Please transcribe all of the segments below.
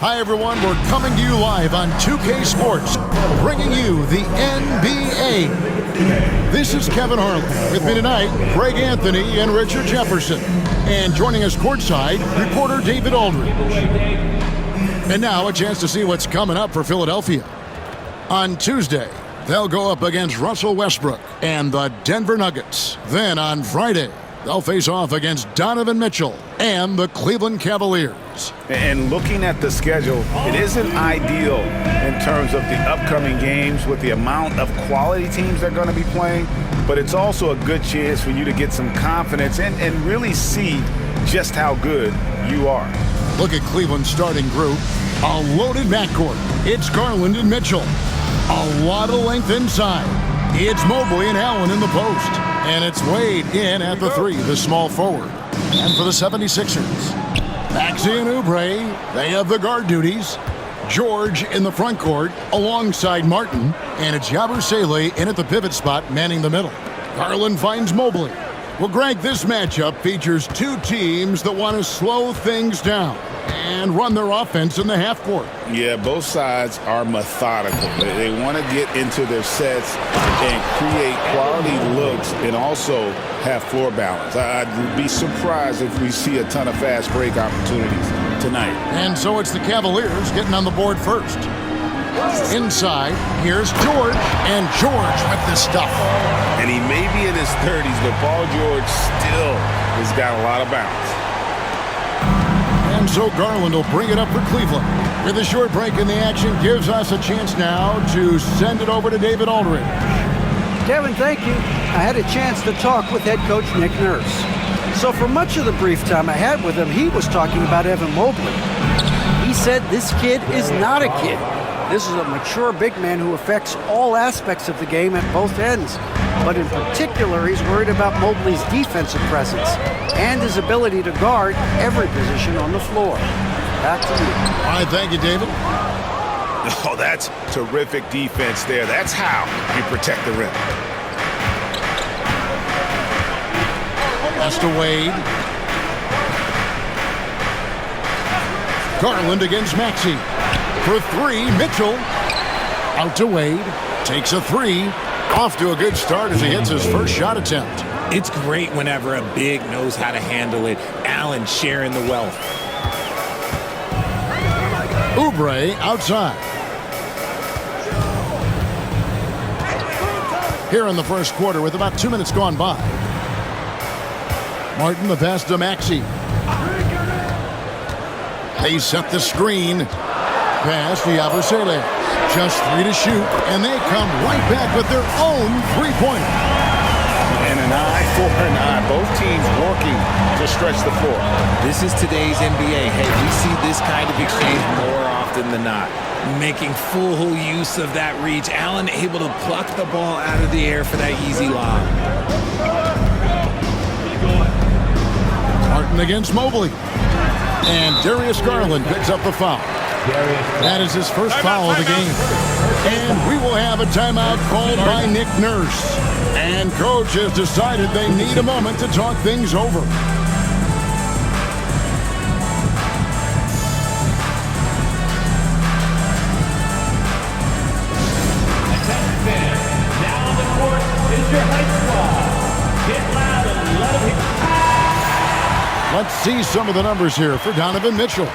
Hi, everyone. We're coming to you live on 2K Sports, bringing you the NBA. This is Kevin Harlan. With me tonight, Greg Anthony and Richard Jefferson. And joining us courtside, reporter David Aldridge. And now a chance to see what's coming up for Philadelphia. On Tuesday, they'll go up against Russell Westbrook and the Denver Nuggets. Then on Friday, they'll face off against Donovan Mitchell and the Cleveland Cavaliers. And looking at the schedule, it isn't ideal in terms of the upcoming games with the amount of quality teams they're going to be playing, but it's also a good chance for you to get some confidence and really see just how good you are. Look at Cleveland's starting group. A loaded backcourt. It's Garland and Mitchell. A lot of length inside. It's Mobley and Allen in the post. And it's Wade in at the three, the small forward. And for the 76ers, Maxey and Oubre, they have the guard duties. George in the front court alongside Martin. And it's Yabusele in at the pivot spot, manning the middle. Garland finds Mobley. Well, Greg, this matchup features two teams that want to slow things down and run their offense in the half court. Yeah, both sides are methodical. They want to get into their sets and create quality looks and also have floor balance. I'd be surprised if we see a ton of fast break opportunities tonight. And so it's the Cavaliers getting on the board first. Inside, here's George, and George with the stuff. And he may be in his 30s, but Paul George still has got a lot of bounce. And so Garland will bring it up for Cleveland. With a short break in the action, gives us a chance now to send it over to David Aldridge. Kevin, thank you. I had a chance to talk with head coach Nick Nurse. So for much of the brief time I had with him, he was talking about Evan Mobley. He said this kid is not a kid. This is a mature big man who affects all aspects of the game at both ends. But in particular, he's worried about Mobley's defensive presence and his ability to guard every position on the floor. Back to you. All right, thank you, David. Oh, that's terrific defense there. That's how you protect the rim. Pass to Wade. Garland against Maxey. For three, Mitchell. Out to Wade. Takes a three. Off to a good start as he hits his first shot attempt. It's great whenever a big knows how to handle it. Allen sharing the wealth. Oubre outside. Here in the first quarter with about 2 minutes gone by. Martin the pass to Maxey. They set the screen. Pass to Yabusele. Just three to shoot, and they come right back with their own three-pointer. And an eye for an eye. Both teams working to stretch the floor. This is today's NBA. Hey, we see this kind of exchange more often than not. Making full use of that reach. Allen able to pluck the ball out of the air for that easy lob. Martin against Mobley. And Darius Garland picks up the foul. That is his first foul of the game. And we will have a timeout called by Nick Nurse. And coach has decided they need a moment to talk things over. Now on the court is your high squad. Get loud and let them hear. Let's see some of the numbers here for Donovan Mitchell.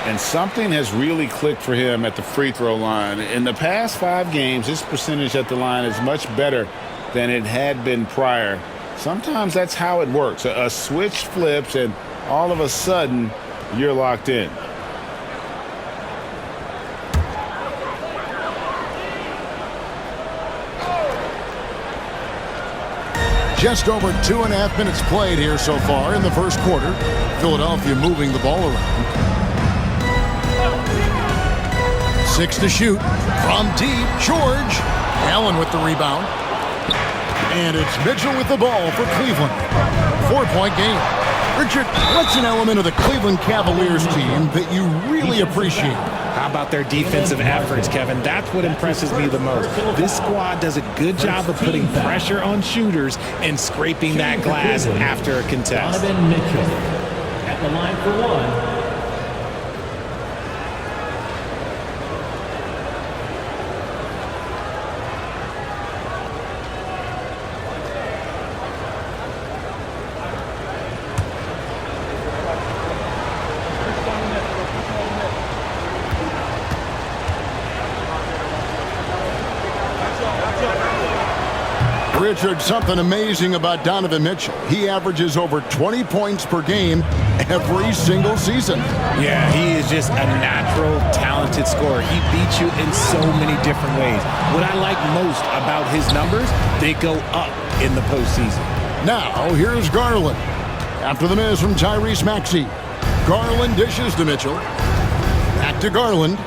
And something has really clicked for him at the free throw line. In the past 5 games, his percentage at the line is much better than it had been prior. Sometimes that's how it works. A switch flips, and all of a sudden, you're locked in. Just over 2.5 minutes played here so far in the first quarter. Philadelphia moving the ball around. 6 to shoot. From deep, George. Allen with the rebound. And it's Mitchell with the ball for Cleveland. 4-point game. Richard, what's an element of the Cleveland Cavaliers team that you really appreciate? How about their defensive efforts, Kevin? That's what impresses me the most. This squad does a good job of putting pressure on shooters and scraping that glass after a contest. Donovan Mitchell at the line for one. Richard, something amazing about Donovan Mitchell. He averages over 20 points per game every single season. Yeah, he is just a natural, talented scorer. He beats you in so many different ways. What I like most about his numbers, they go up in the postseason. Now, here's Garland. After the miss from Tyrese Maxey. Garland dishes to Mitchell. Back to Garland.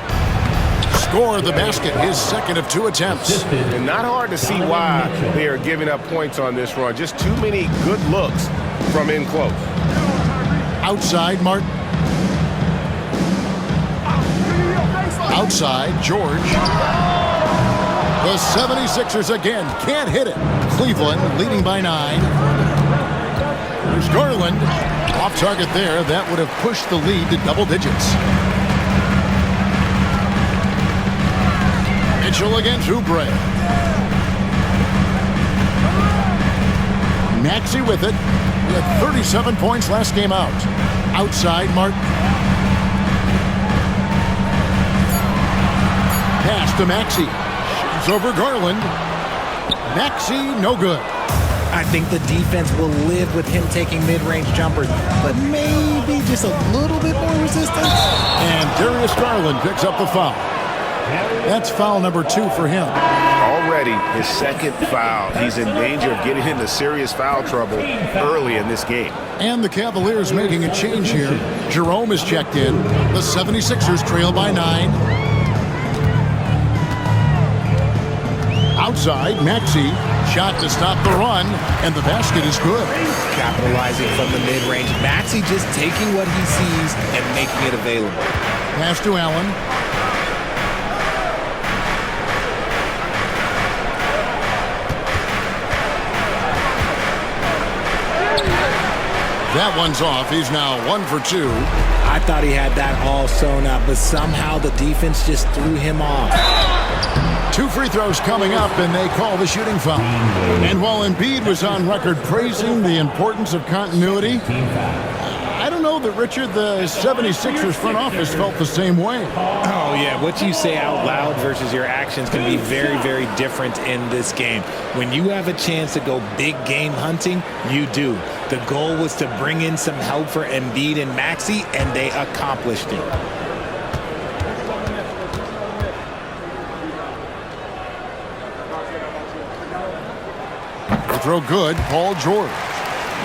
Score the basket, his second of 2 attempts. And not hard to see why they are giving up points on this run. Just too many good looks from in close. Outside, Martin. Outside, George. The 76ers again can't hit it. Cleveland leading by 9. There's Garland. Off target there. That would have pushed the lead to double digits. Mitchell against Oubre. Maxey with it. He had 37 points last game out. Outside, Martin. Pass to Maxey. Shoots over Garland. Maxey, no good. I think the defense will live with him taking mid-range jumpers, but maybe just a little bit more resistance. And Darius Garland picks up the foul. That's foul number 2 for him. Already his second foul. He's in danger of getting into serious foul trouble early in this game. And the Cavaliers making a change here. Jerome is checked in. The 76ers trail by 9. Outside, Maxey. Shot to stop the run, and the basket is good. Capitalizing from the mid-range. Maxey just taking what he sees and making it available. Pass to Allen. That one's off. He's now 1 for 2. I thought he had that all sewn up, but somehow the defense just threw him off. 2 free throws coming up, and they call the shooting foul. And while Embiid was on record praising the importance of continuity, I don't know that, Richard, the 76ers front office felt the same way. Oh, yeah. What you say out loud versus your actions can be very, very different in this game. When you have a chance to go big game hunting, you do. The goal was to bring in some help for Embiid and Maxey, and they accomplished it. Throw good, Paul George.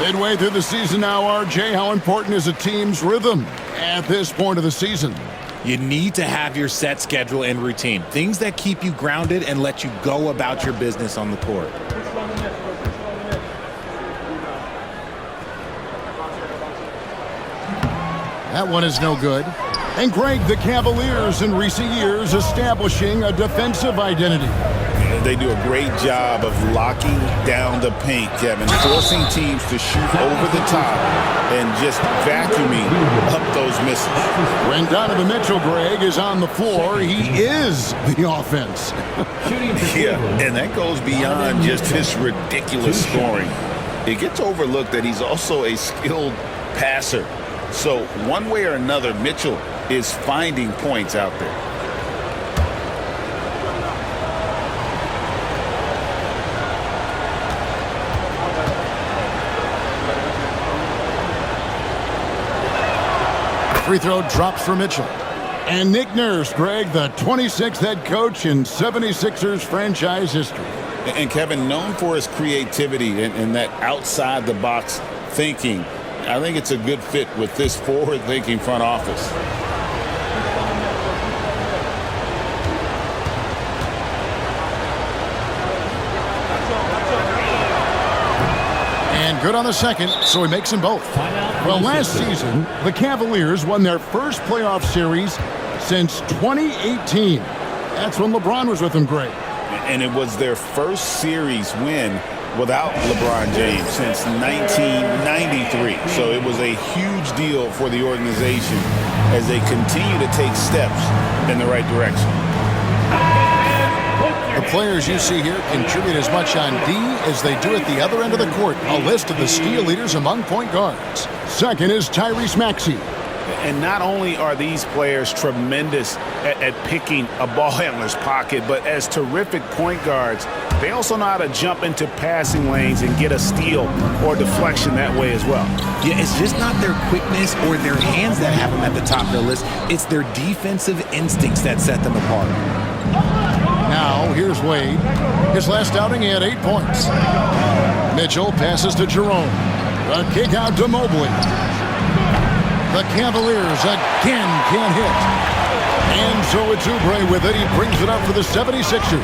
Midway through the season now, RJ, how important is a team's rhythm at this point of the season? You need to have your set schedule and routine. Things that keep you grounded and let you go about your business on the court. That one is no good. And Greg, the Cavaliers in recent years establishing a defensive identity. They do a great job of locking down the paint, Kevin, forcing teams to shoot over the top and just vacuuming up those misses. When Donovan Mitchell, Greg, is on the floor, he is the offense. Yeah, and that goes beyond just his ridiculous scoring. It gets overlooked that he's also a skilled passer. So one way or another, Mitchell is finding points out there. Free throw drops for Mitchell. And Nick Nurse, Greg, the 26th head coach in 76ers franchise history. And Kevin, known for his creativity and that outside-the-box thinking, I think it's a good fit with this forward-thinking front office. And good on the second, so he makes them both. Well, last season, the Cavaliers won their first playoff series since 2018. That's when LeBron was with them, Greg. And it was their first series win without LeBron James since 1993. So it was a huge deal for the organization as they continue to take steps in the right direction. The players you see here contribute as much on D as they do at the other end of the court. A list of the steal leaders among point guards. Second is Tyrese Maxey. And not only are these players tremendous at picking a ball handler's pocket, but as terrific point guards, they also know how to jump into passing lanes and get a steal or deflection that way as well. Yeah, it's just not their quickness or their hands that have them at the top of the list. It's their defensive instincts that set them apart. Now, here's Wade. His last outing, he had 8 points. Mitchell passes to Jerome. The kick out to Mobley. The Cavaliers again can't hit. And so it's Oubre with it. He brings it up for the 76ers.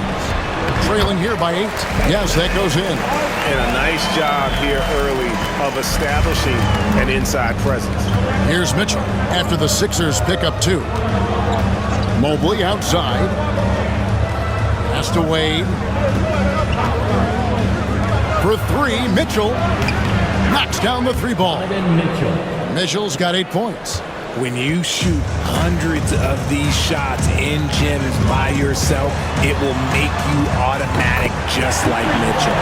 Trailing here by 8. Yes, that goes in. And a nice job here early of establishing an inside presence. Here's Mitchell after the Sixers pick up 2. Mobley outside. Pass to Wade. For 3, Mitchell knocks down the 3 ball. Mitchell's got 8 points. When you shoot hundreds of these shots in gyms by yourself, it will make you automatic just like Mitchell.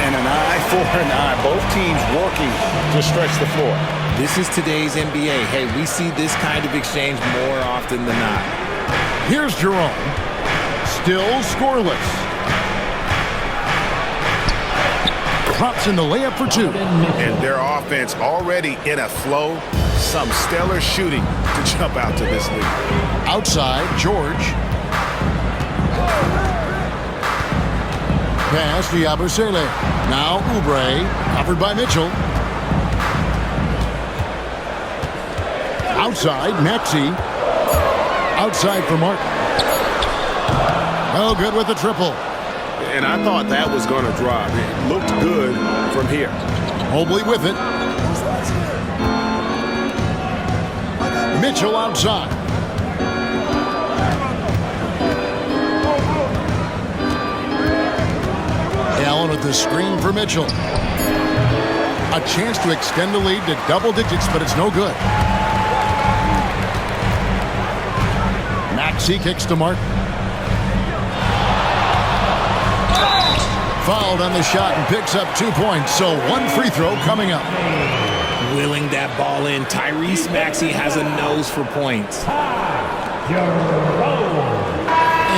And an eye for an eye. Both teams working to stretch the floor. This is today's NBA. Hey, we see this kind of exchange more often than not. Here's Jerome. Still scoreless. Drops in the layup for 2. And their offense already in a flow. Some stellar shooting to jump out to this lead. Outside, George. Pass to Yabusele. Now Oubre, covered by Mitchell. Outside, Maxey. Outside for Martin. Oh, good with the triple. And I thought that was going to drop. It looked good from here. Mobley with it. Mitchell outside. Allen with the screen for Mitchell. A chance to extend the lead to double digits, but it's no good. Maxey kicks to Martin. Fouled on the shot and picks up 2 points, so 1 free throw coming up. Willing that ball in. Tyrese Maxey has a nose for points.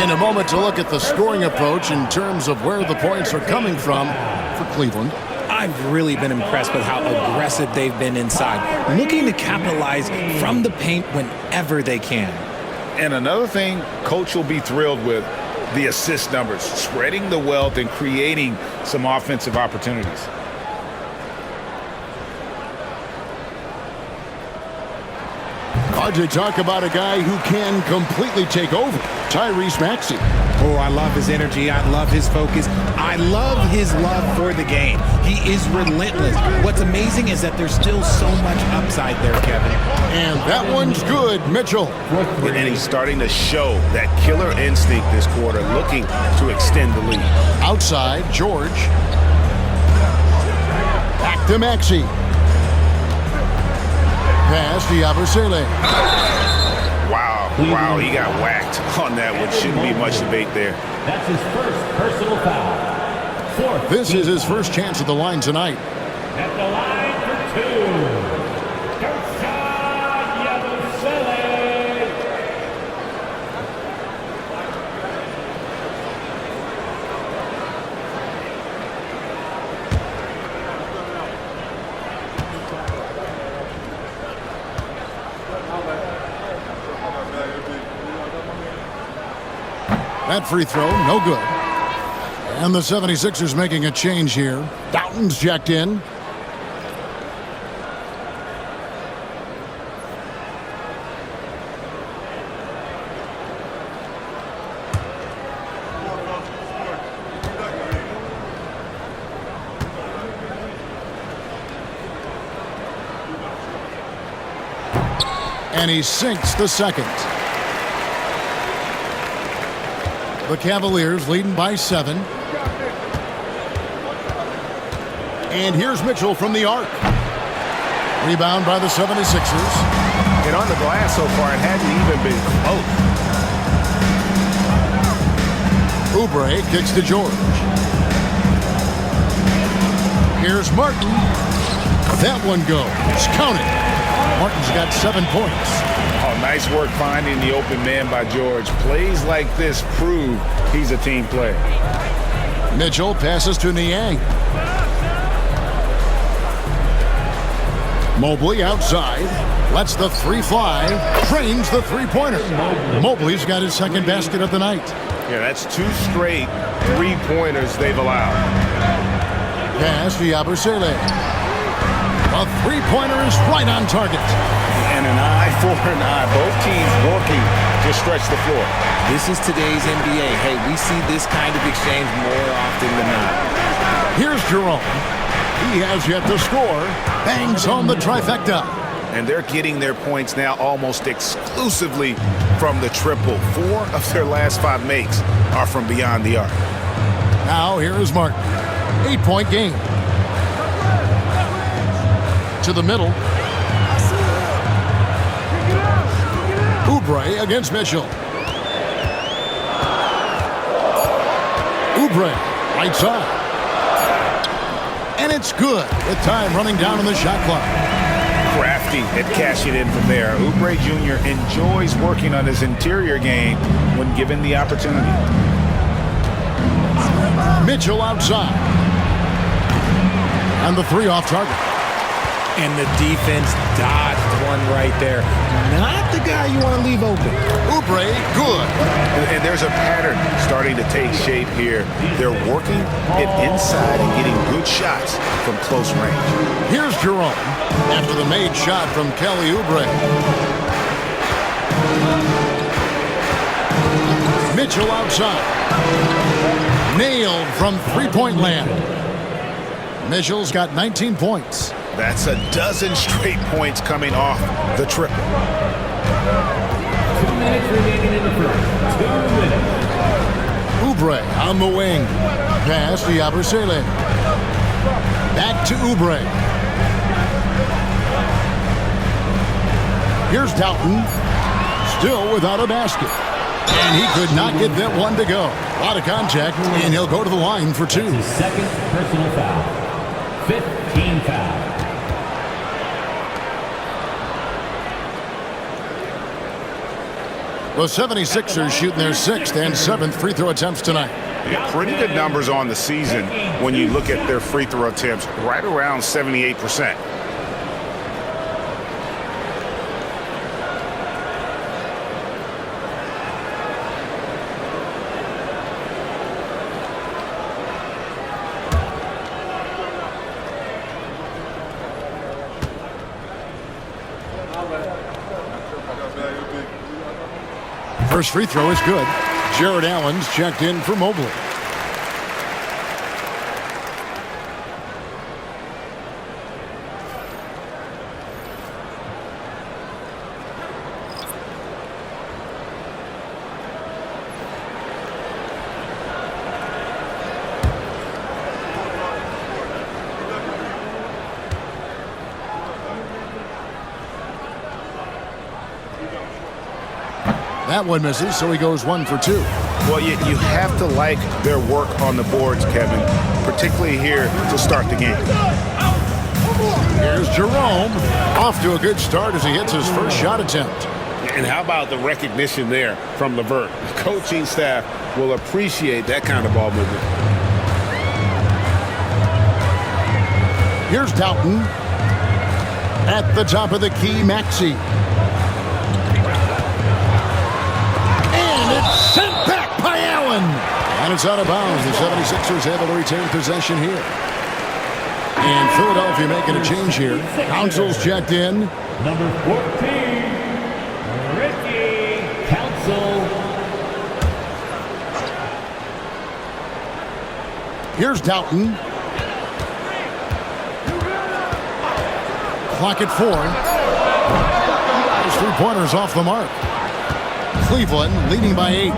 In a moment to look at the scoring approach in terms of where the points are coming from for Cleveland. I've really been impressed with how aggressive they've been inside, looking to capitalize from the paint whenever they can. And another thing Coach will be thrilled with, the assist numbers, spreading the wealth and creating some offensive opportunities. Hard to talk about a guy who can completely take over. Tyrese Maxey. Oh, I love his energy. I love his focus. I love his love for the game. He is relentless. What's amazing is that there's still so much upside there, Kevin. And that one's good, Mitchell. And he's starting to show that killer instinct this quarter, looking to extend the lead. Outside, George. Back to Maxey. Pass to Yabusele. Wow, he got whacked on that one. Shouldn't be much debate there. That's his first personal foul. This is his first chance at the line tonight. At the line for 2, Yabusele. That free throw, no good. And the 76ers making a change here. Doughton's jacked in. And he sinks the second. The Cavaliers leading by 7. And here's Mitchell from the arc. Rebound by the 76ers. And on the glass so far, it hadn't even been close. Oubre kicks to George. Here's Martin. That one goes. Count it. Martin's got 7 points. Oh, nice work finding the open man by George. Plays like this prove he's a team player. Mitchell passes to Niang. Mobley outside. Lets the 3 fly. Trains the three-pointer. Mobley's got his second basket of the night. Yeah, that's 2 straight three-pointers they've allowed. Pass to Yabusele. A three-pointer is right on target. And an eye for an eye. Both teams working to stretch the floor. This is today's NBA. Hey, we see this kind of exchange more often than not. Here's Jerome. He has yet to score. Bangs home the trifecta. And they're getting their points now almost exclusively from the triple. 4 of their last 5 makes are from beyond the arc. Now here is Martin. 8-point game. To the middle. Oubre against Mitchell. Oubre, right side. And it's good with time running down on the shot clock. Crafty at cashing in from there. Oubre Jr. enjoys working on his interior game when given the opportunity. Mitchell outside. And the 3 off target. And the defense dodged one right there. Not the guy you want to leave open. Oubre, good. And there's a pattern starting to take shape here. They're working it inside and getting good shots from close range. Here's Jerome after the made shot from Kelly Oubre. Mitchell outside. Nailed from three-point land. Mitchell's got 19 points. That's a dozen straight points coming off the triple. 2 minutes remaining in the first. 2 minutes. Oubre on the wing. Pass to Yabusele. Back to Oubre. Here's Doughton. Still without a basket. And he could not get that one to go. A lot of contact, and he'll go to the line for 2. His second personal foul. 15 foul. The 76ers shooting their 6th and 7th free throw attempts tonight. Yeah, pretty good numbers on the season when you look at their free throw attempts, right around 78%. First free throw is good. Jared Allen's checked in for Mobley. That one misses, so he goes 1 for 2. Well, you have to like their work on the boards, Kevin, particularly here to start the game. Here's Jerome. Off to a good start as he hits his first shot attempt. And how about the recognition there from LeVert? The coaching staff will appreciate that kind of ball movement. Here's Doughton. At the top of the key, Maxey. Sent back by Allen. And it's out of bounds. The 76ers able to retain possession here. And Philadelphia making a change here. Council's checked in. Number 14, Ricky Council. Here's Doughton. Clock at 4. His three-pointer's off the mark. Cleveland leading by 8.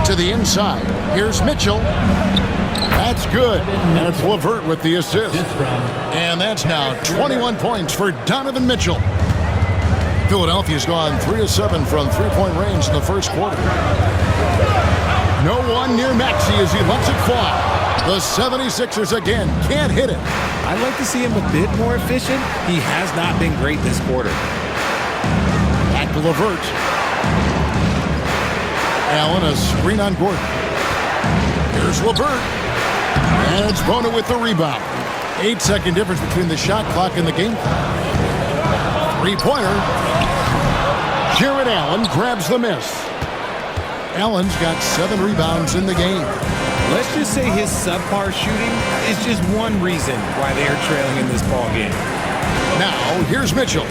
To the inside. Here's Mitchell. That's good. And it's LeVert with the assist. And that's now 21 points for Donovan Mitchell. Philadelphia's gone 3 of 7 from three-point range in the first quarter. No one near Maxey as he lets it fly. The 76ers again can't hit it. I'd like to see him a bit more efficient. He has not been great this quarter. LeVert. Allen, a screen on Gordon. Here's LeVert. And it's Bona with the rebound. 8-second difference between the shot clock and the game clock. Three-pointer. Jared Allen grabs the miss. Allen's got 7 rebounds in the game. Let's just say his subpar shooting is just one reason why they are trailing in this ball game. Now, here's Mitchell.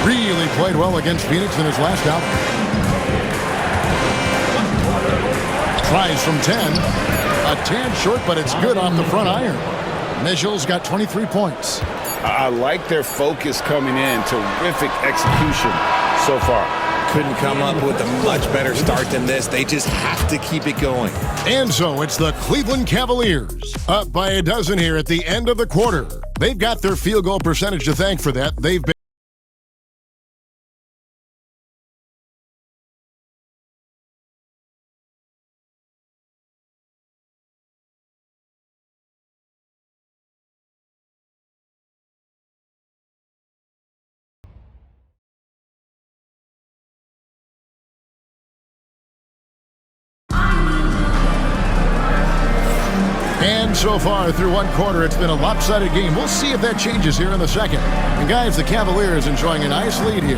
Really played well against Phoenix in his last out. Tries from 10. A tad short, but it's good off the front iron. Mitchell's got 23 points. I like their focus coming in. Terrific execution so far. Couldn't come up with a much better start than this. They just have to keep it going. And so it's the Cleveland Cavaliers, up by a dozen here at the end of the quarter. They've got their field goal percentage to thank for that. They've been And so far through one quarter, it's been a lopsided game. We'll see if that changes here in the second. And guys, the Cavaliers enjoying a nice lead here.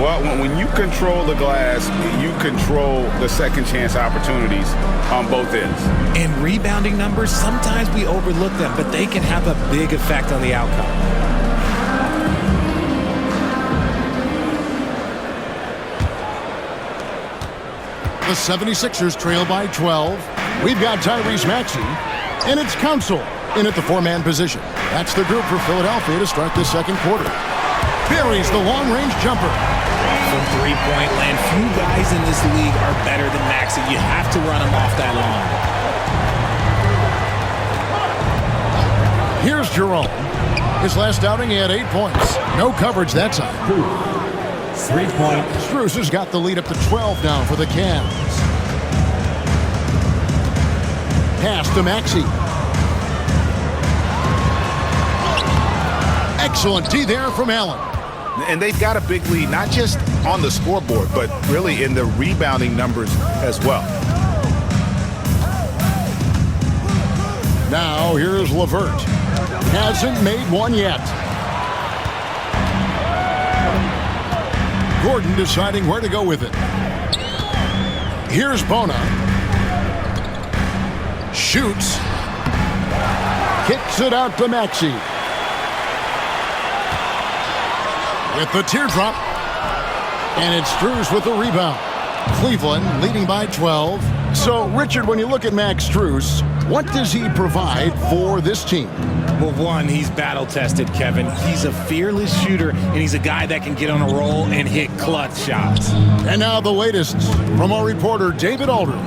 Well, when you control the glass, you control the second chance opportunities on both ends. And rebounding numbers, sometimes we overlook them, but they can have a big effect on the outcome. The 76ers trail by 12. We've got Tyrese Maxey, and it's Council in at the 4-man position. That's the group for Philadelphia to start this second quarter. Buries the long-range jumper. From three-point land, few guys in this league are better than Maxey. You have to run him off that line. Here's Jerome. His last outing, he had 8 points. No coverage that time. 3-point. Strus has got the lead up to 12 now for the Cavs. Pass to Maxey. Excellent D there from Allen. And they've got a big lead, not just on the scoreboard, but really in the rebounding numbers as well. Now here's LeVert. Hasn't made one yet. Gordon deciding where to go with it. Here's Bona. Shoots. Kicks it out to Maxey. With the teardrop. And it's Strus with the rebound. Cleveland leading by 12. So, Richard, when you look at Max Strus, what does he provide for this team? Well, one, he's battle-tested, Kevin. He's a fearless shooter, and he's a guy that can get on a roll and hit clutch shots. And now the latest from our reporter, David Aldridge.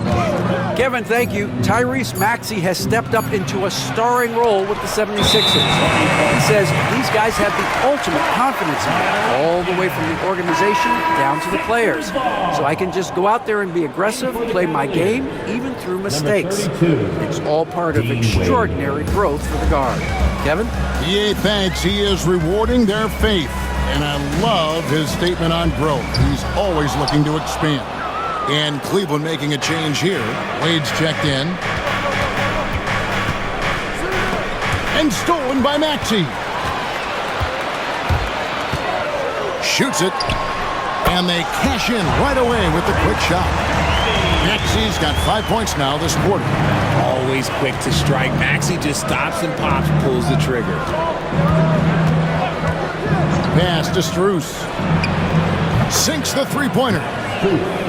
Kevin, thank you. Tyrese Maxey has stepped up into a starring role with the 76ers. He says these guys have the ultimate confidence in him, all the way from the organization down to the players. So I can just go out there and be aggressive, play my game, even through mistakes. It's all part of extraordinary growth for the guard. Kevin? EA thanks. He is rewarding their faith. And I love his statement on growth. He's always looking to expand. And Cleveland making a change here. Wade's checked in. And stolen by Maxey. Shoots it. And they cash in right away with the quick shot. Maxey's got 5 points now this quarter. Always quick to strike. Maxey just stops and pops, pulls the trigger. Pass to Strus. Sinks the three-pointer.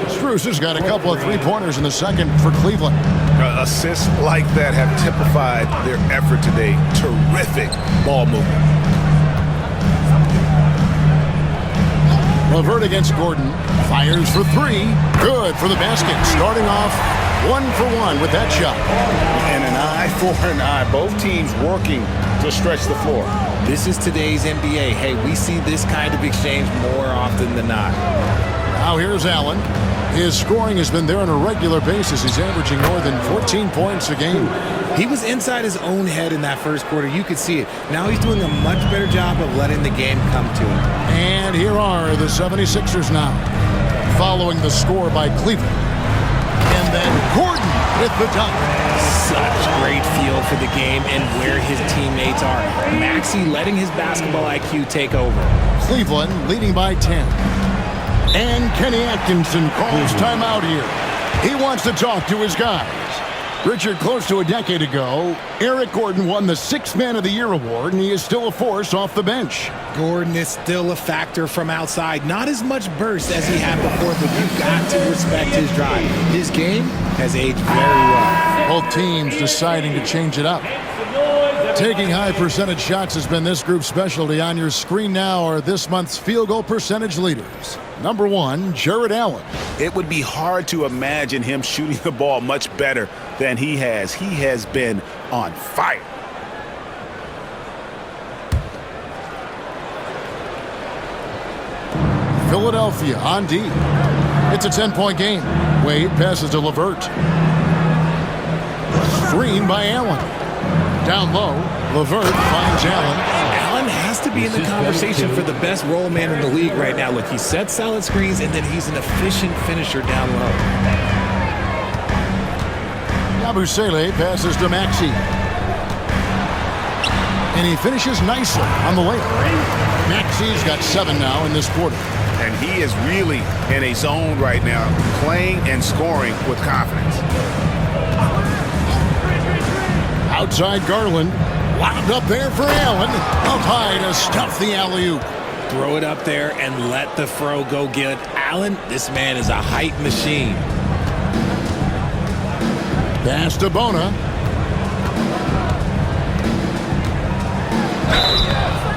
Strus has got a couple of three-pointers in the second for Cleveland. Assists like that have typified their effort today. Terrific ball movement. LeVert against Gordon. Fires for three. Good for the basket. Starting off 1 for 1 with that shot. And an eye for an eye. Both teams working to stretch the floor. This is today's NBA. Hey, we see this kind of exchange more often than not. Now here's Allen. His scoring has been there on a regular basis. He's averaging more than 14 points a game. He was inside his own head in that first quarter. You could see it. Now he's doing a much better job of letting the game come to him. And here are the 76ers now, following the score by Cleveland. And then Gordon with the dunk. Such great feel for the game and where his teammates are. Maxey letting his basketball IQ take over. Cleveland leading by 10. And Kenny Atkinson calls timeout here. He wants to talk to his guys. Richard, close to a decade ago, Eric Gordon won the 6th Man of the Year award, and he is still a force off the bench. Gordon is still a factor from outside. Not as much burst as he had before, but you've got to respect his drive. His game has aged very well. Both teams deciding to change it up. Taking high percentage shots has been this group's specialty. On your screen now are this month's field goal percentage leaders. Number 1, Jared Allen. It would be hard to imagine him shooting the ball much better than he has. He has been on fire. Philadelphia on D. It's a 10-point game. Wade passes to LeVert. Screen by Allen. Down low, LeVert finds Allen. Allen has to be in the conversation for the best roll man in the league right now. Look, he sets solid screens, and then he's an efficient finisher down low. Yabusele passes to Maxey. And he finishes nicely on the layup. Maxey's got 7 now in this quarter. And he is really in a zone right now, playing and scoring with confidence. Outside Garland, wound up there for Allen. Up high to stuff the alley-oop. Throw it up there and let the throw go get Allen. This man is a height machine. Pass to Bona.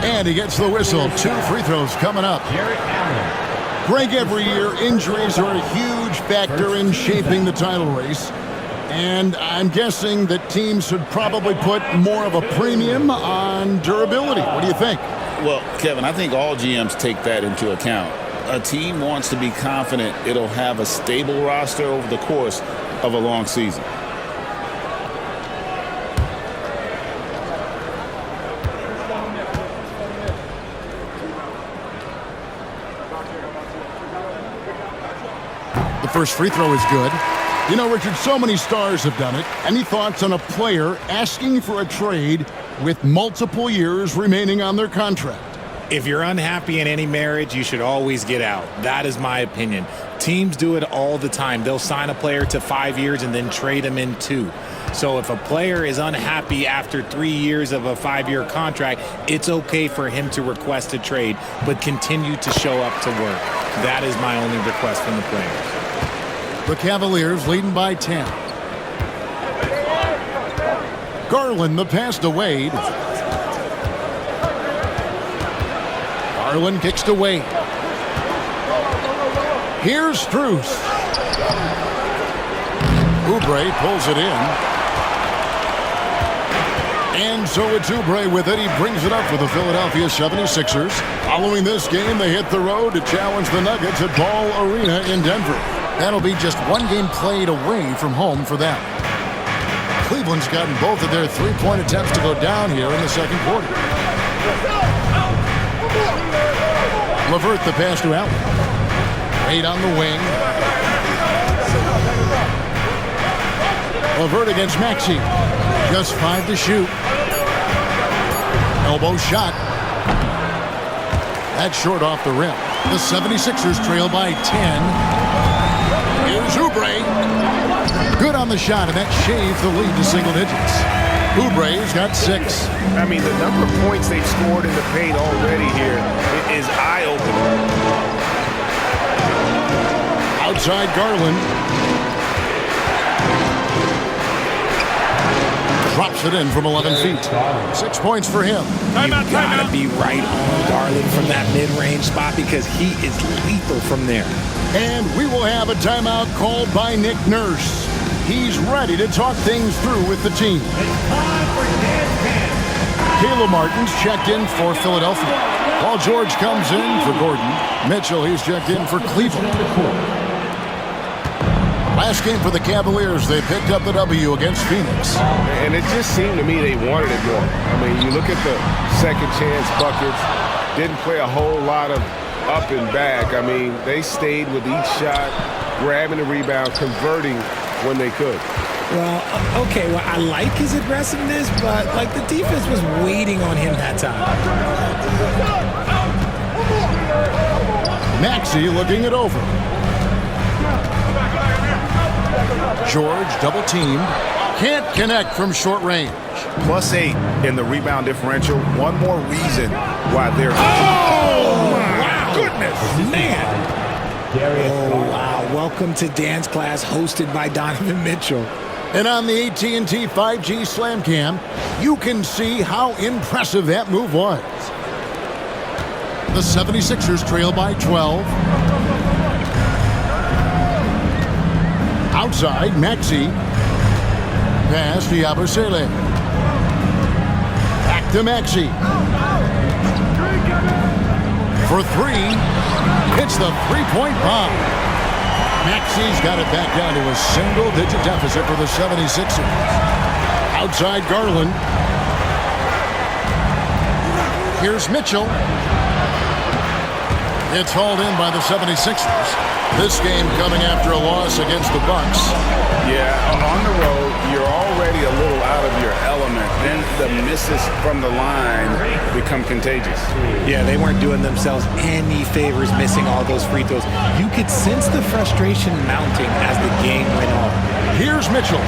And he gets the whistle. 2 free throws coming up. Greg, every year, injuries are a huge factor in shaping the title race. And I'm guessing that teams should probably put more of a premium on durability. What do you think? Well, Kevin, I think all GMs take that into account. A team wants to be confident it'll have a stable roster over the course of a long season. The first free throw is good. You know, Richard, so many stars have done it. Any thoughts on a player asking for a trade with multiple years remaining on their contract? If you're unhappy in any marriage, you should always get out. That is my opinion. Teams do it all the time. They'll sign a player to 5 years and then trade him in 2. So if a player is unhappy after 3 years of a 5-year contract, it's okay for him to request a trade, but continue to show up to work. That is my only request from the players. The Cavaliers leading by 10. Garland, the pass to Wade. Garland kicks to Wade. Here's Strus. Oubre pulls it in. And so it's Oubre with it. He brings it up for the Philadelphia 76ers. Following this game, they hit the road to challenge the Nuggets at Ball Arena in Denver. That'll be just 1 game played away from home for them. Cleveland's gotten both of their 3-point attempts to go down here in the second quarter. LeVert the pass to Allen. Wade on the wing. LeVert against Maxey. Just 5 to shoot. Elbow shot. That's short off the rim. The 76ers trail by 10. Here's Oubre. Good on the shot, and that shaves the lead to single digits. Oubre's got 6. I mean, the number of points they've scored in the paint already here is eye-opening. Outside Garland. Drops it in from 11 feet. 6 points for him. You've got to be right on Garland from that mid-range spot because he is lethal from there. And we will have a timeout called by Nick Nurse. He's ready to talk things through with the team. Caleb Martin's checked in for Philadelphia. Paul George comes in for Gordon. Mitchell, he's checked in for Cleveland. Last game for the Cavaliers, they picked up the W against Phoenix. And it just seemed to me they wanted it more. I mean, you look at the second chance buckets, didn't play a whole lot of up and back. I mean, they stayed with each shot, grabbing the rebound, converting when they could. Well, okay, well, I like his aggressiveness, but, like, the defense was waiting on him that time. Maxey looking it over. George double teamed. Can't connect from short range. +8 in the rebound differential. One more reason why they're... Oh, wow. Goodness, man. Oh, wow. Welcome to dance class hosted by Donovan Mitchell. And on the AT&T 5G Slam Cam, you can see how impressive that move was. The 76ers trail by 12. Outside, Maxey. Pass to Yabusele. Back to Maxey. For three. Hits the three-point bomb. Maxey's got it back down to a single-digit deficit for the 76ers. Outside Garland. Here's Mitchell. It's hauled in by the 76ers. This game coming after a loss against the Bucks. Yeah, on the road, you're already a little out of your element. Then the misses from the line become contagious. Yeah, they weren't doing themselves any favors missing all those free throws. You could sense the frustration mounting as the game went on. Here's Mitchell.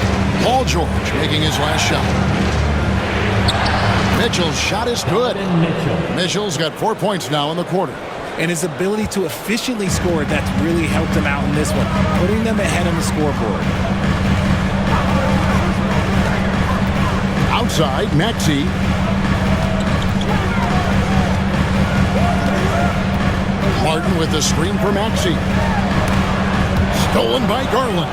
Paul George making his last shot. Mitchell's shot is good. Mitchell's got 4 points now in the quarter. And his ability to efficiently score, that's really helped him out in this one, putting them ahead on the scoreboard. Outside, Maxey. Martin with the screen for Maxey. Stolen by Garland.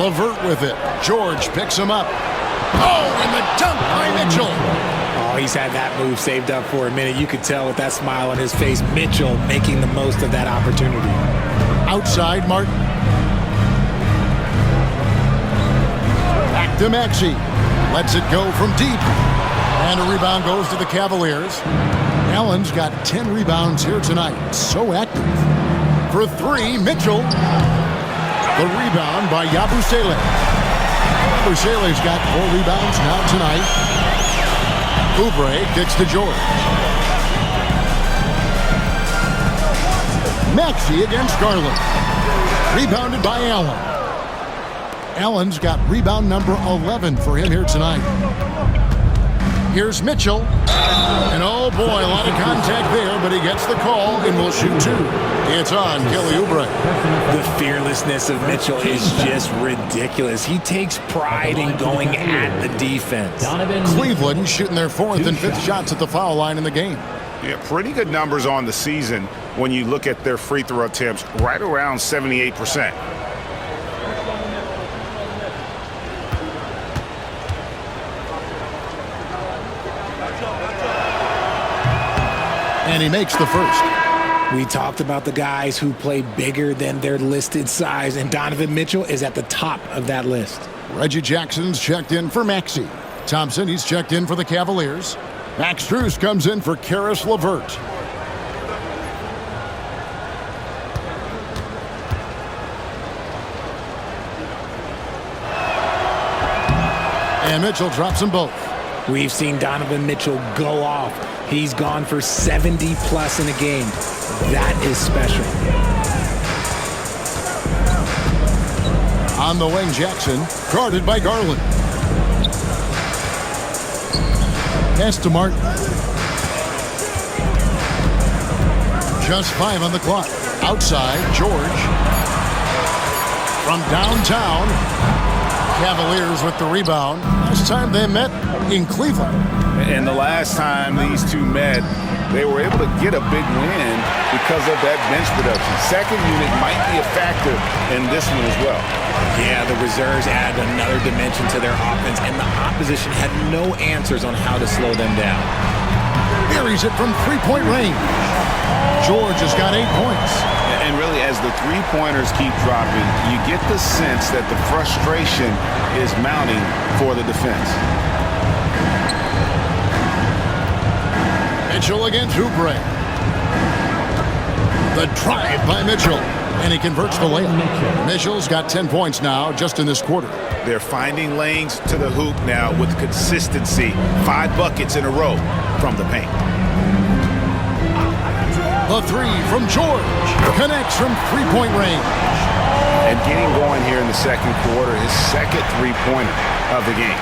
LeVert with it. George picks him up. Oh, and the dunk by Mitchell. Oh, he's had that move saved up for a minute. You could tell with that smile on his face, Mitchell making the most of that opportunity. Outside, Martin. Back to Maxey. Lets it go from deep. And a rebound goes to the Cavaliers. Allen's got 10 rebounds here tonight. So active. For three, Mitchell. The rebound by Yabusele. Yabusele's got 4 rebounds now tonight. Oubre kicks to George. Maxey against Garland. Rebounded by Allen. Allen's got rebound number 11 for him here tonight. Here's Mitchell. And oh boy, a lot of contact there, but he gets the call and will shoot 2. It's on Kelly Oubre. The fearlessness of Mitchell is just ridiculous. He takes pride in going at the defense. Cleveland shooting their 4th and 5th shots at the foul line in the game. Yeah, pretty good numbers on the season when you look at their free throw attempts, right around 78%. And he makes the first. We talked about the guys who play bigger than their listed size, and Donovan Mitchell is at the top of that list. Reggie Jackson's checked in for Maxey. Thompson, he's checked in for the Cavaliers. Max Strus comes in for Karis LeVert. And Mitchell drops them both. We've seen Donovan Mitchell go off. He's gone for 70-plus in a game. That is special. On the wing, Jackson, guarded by Garland. Pass to Martin. Just 5 on the clock. Outside, George. From downtown, Cavaliers with the rebound. last time they met in Cleveland. And the last time these two met, they were able to get a big win because of that bench production. Second unit might be a factor in this one as well. Yeah, the reserves add another dimension to their offense, and the opposition had no answers on how to slow them down. Buries it from three-point range. George has got 8 points. And really, as the three-pointers keep dropping, you get the sense that the frustration is mounting for the defense. Mitchell against Oubre. The drive by Mitchell. And he converts the layup. Mitchell's got 10 points now just in this quarter. They're finding lanes to the hoop now with consistency. 5 buckets in a row from the paint. The three from George. Connects from three-point range. And getting going here in the second quarter, his second three-pointer of the game.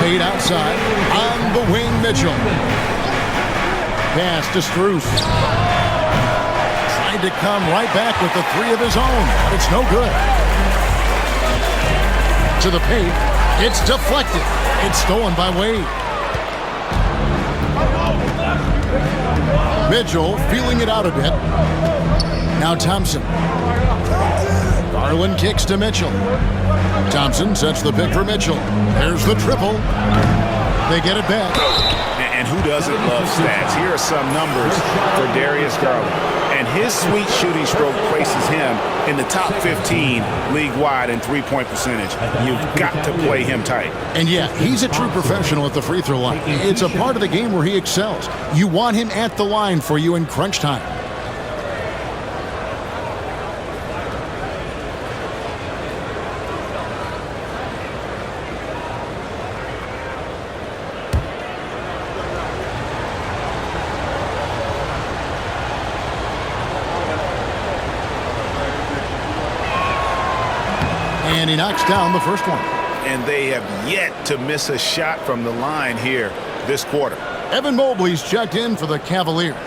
Fade outside. On the wing, Mitchell. Pass to Strus. Tried to come right back with the three of his own, but it's no good. To the paint. It's deflected. It's stolen by Wade. Mitchell feeling it out a bit. Now Thompson. Garland kicks to Mitchell. Thompson sets the pick for Mitchell. There's the triple. They get it back. And who doesn't love stats? Here are some numbers for Darius Garland. And his sweet shooting stroke places him in the top 15 league-wide in three-point percentage. You've got to play him tight. And yeah, he's a true professional at the free throw line. It's a part of the game where he excels. You want him at the line for you in crunch time. And he knocks down the first one. And they have yet to miss a shot from the line here this quarter. Evan Mobley's checked in for the Cavaliers.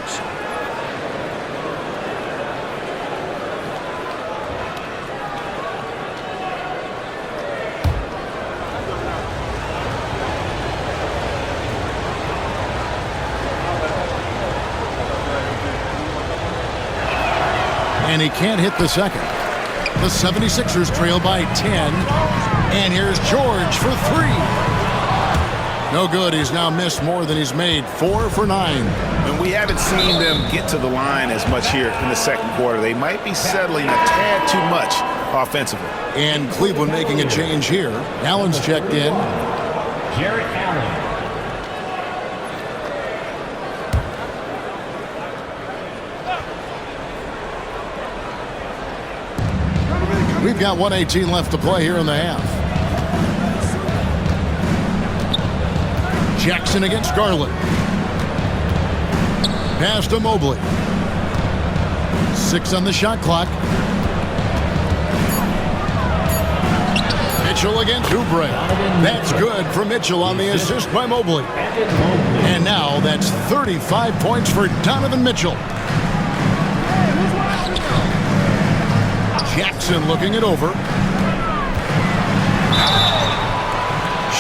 And he can't hit the second. The 76ers trail by 10. And here's George for three. No good. He's now missed more than he's made. 4 for 9. And we haven't seen them get to the line as much here in the second quarter. They might be settling a tad too much offensively. And Cleveland making a change here. Allen's checked in. Jarrett Allen. We've got 1:18 left to play here in the half. Jackson against Garland. Pass to Mobley. 6 on the shot clock. Mitchell against Oubre. That's good for Mitchell on the assist by Mobley. And now that's 35 points for Donovan Mitchell. Jackson looking it over.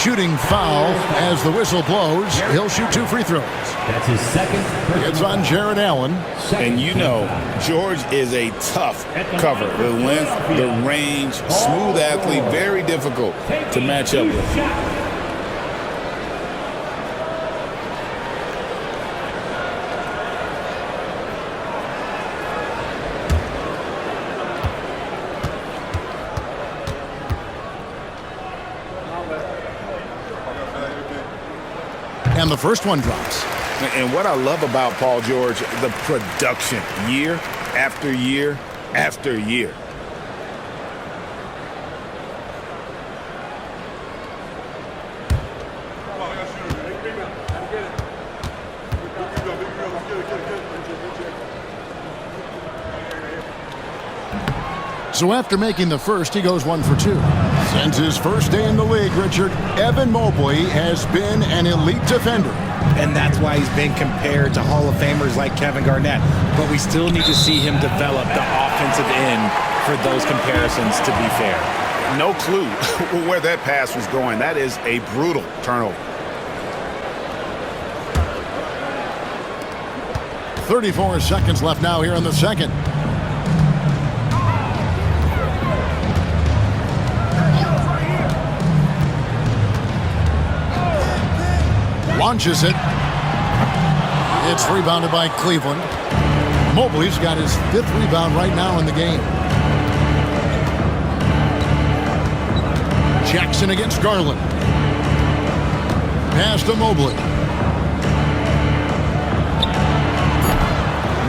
Shooting foul as the whistle blows. He'll shoot 2 free throws. That's his second. It's on Jarrett Allen. And you know, George is a tough cover. The length, the range, smooth athlete, very difficult to match up with. And the first one drops. And what I love about Paul George, the production, year after year after year. So after making the first, he goes 1 for 2. Since his first day in the league, Richard, Evan Mobley has been an elite defender. And that's why he's been compared to Hall of Famers like Kevin Garnett. But we still need to see him develop the offensive end for those comparisons to be fair. No clue where that pass was going. That is a brutal turnover. 34 seconds left now here in the second. Launches it. It's rebounded by Cleveland. Mobley's got his 5th rebound right now in the game. Jackson against Garland. Pass to Mobley.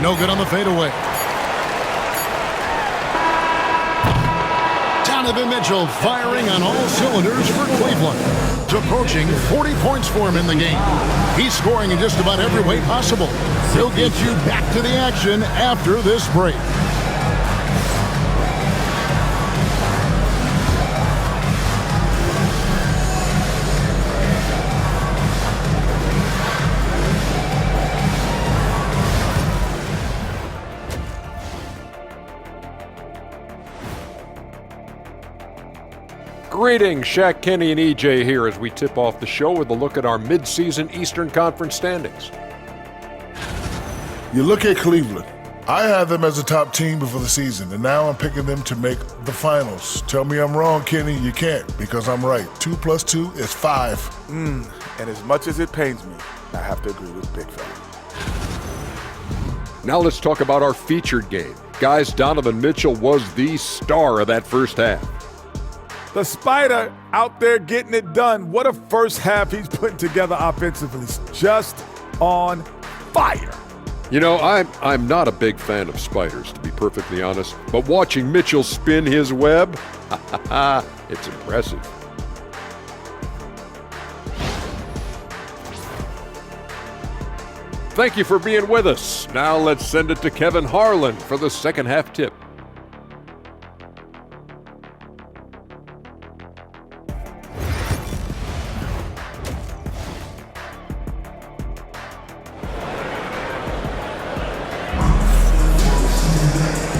No good on the fadeaway. Donovan Mitchell firing on all cylinders for Cleveland. It's approaching 40 points for him in the game. He's scoring in just about every way possible. He'll get you back to the action after this break. Greetings, Shaq, Kenny, and EJ here as we tip off the show with a look at our midseason Eastern Conference standings. You look at Cleveland. I had them as a top team before the season, and now I'm picking them to make the finals. Tell me I'm wrong, Kenny. You can't, because I'm right. 2 + 2 is 5. And as much as it pains me, I have to agree with Big Fella. Now let's talk about our featured game. Guys, Donovan Mitchell was the star of that first half. The Spider out there getting it done. What a first half he's putting together offensively. Just on fire. You know, I'm not a big fan of spiders, to be perfectly honest, but watching Mitchell spin his web, it's impressive. Thank you for being with us. Now let's send it to Kevin Harlan for the second half tip.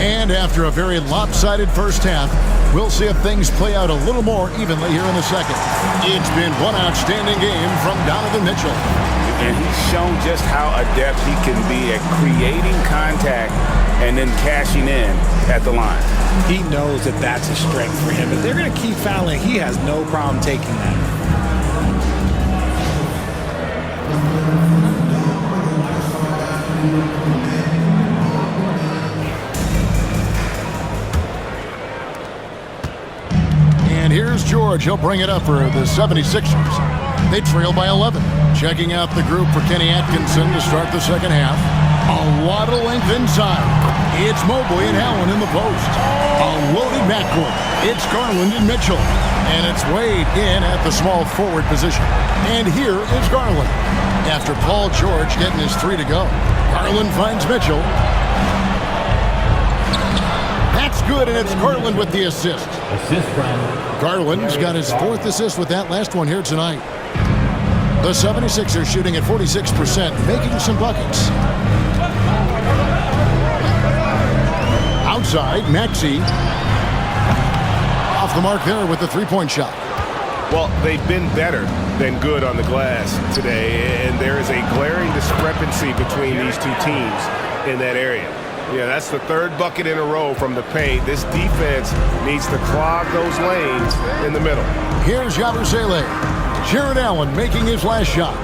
And after a very lopsided first half, we'll see if things play out a little more evenly here in the second. It's been one outstanding game from Donovan Mitchell. And he's shown just how adept he can be at creating contact and then cashing in at the line. He knows that that's a strength for him. If they're going to keep fouling, he has no problem taking that. And here's George. He'll bring it up for the 76ers. They trail by 11. Checking out the group for Kenny Atkinson to start the second half. A lot of length inside. It's Mobley and Allen in the post. A loaded backcourt. It's Garland and Mitchell. And it's Wade in at the small forward position. And here is Garland. After Paul George getting his 3 to go. Garland finds Mitchell. That's good, and it's Garland with the assist. Assist from Garland's got his 4th assist with that last one here tonight. The 76ers shooting at 46%, making some buckets. Outside, Maxey. Off the mark there with the three-point shot. Well, they've been better than good on the glass today, and there is a glaring discrepancy between these two teams in that area. Yeah, that's the 3rd bucket in a row from the paint. This defense needs to clog those lanes in the middle. Here's Yabusele. Jared Allen making his last shot.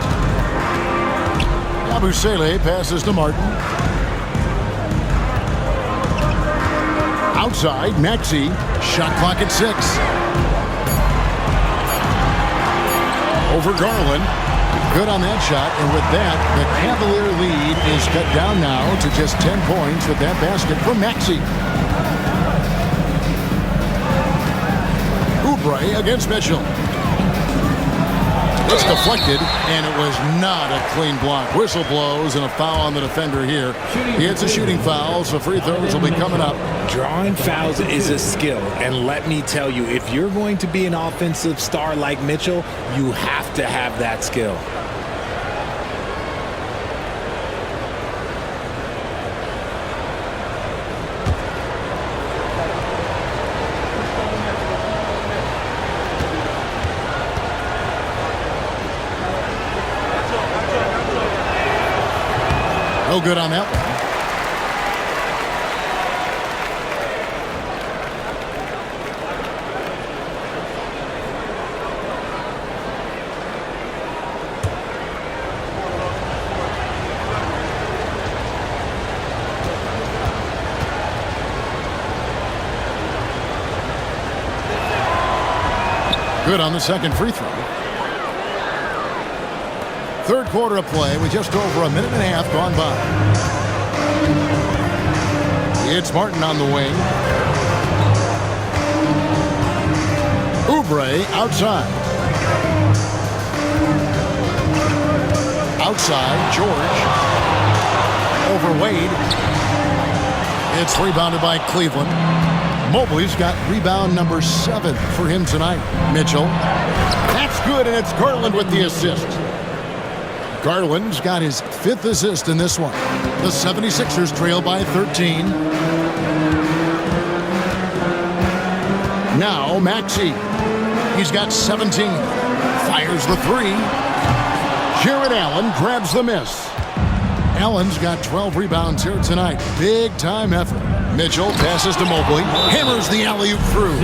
Yabusele passes to Martin. Outside, Maxey. Shot clock at 6. Over Garland. Good on that shot, and with that, the Cavalier lead is cut down now to just 10 points with that basket from Maxey. Oubre against Mitchell. It's deflected, and it was not a clean block. Whistle blows and a foul on the defender here. He hits a shooting foul, so free throws will be coming up. Drawing fouls is a skill, and let me tell you, if you're going to be an offensive star like Mitchell, you have to have that skill. No good on that one. Good on the second free throw. Third quarter of play with just over a minute and a half gone by. It's Martin on the wing. Oubre outside. Outside, George. Over Wade. It's rebounded by Cleveland. Mobley's got rebound number 7 for him tonight. Mitchell. That's good, and it's Garland with the assist. Garland's got his 5th assist in this one. The 76ers trail by 13. Now Maxey. He's got 17. Fires the 3. Jared Allen grabs the miss. Allen's got 12 rebounds here tonight. Big time effort. Mitchell passes to Mobley. Hammers the alley-oop through.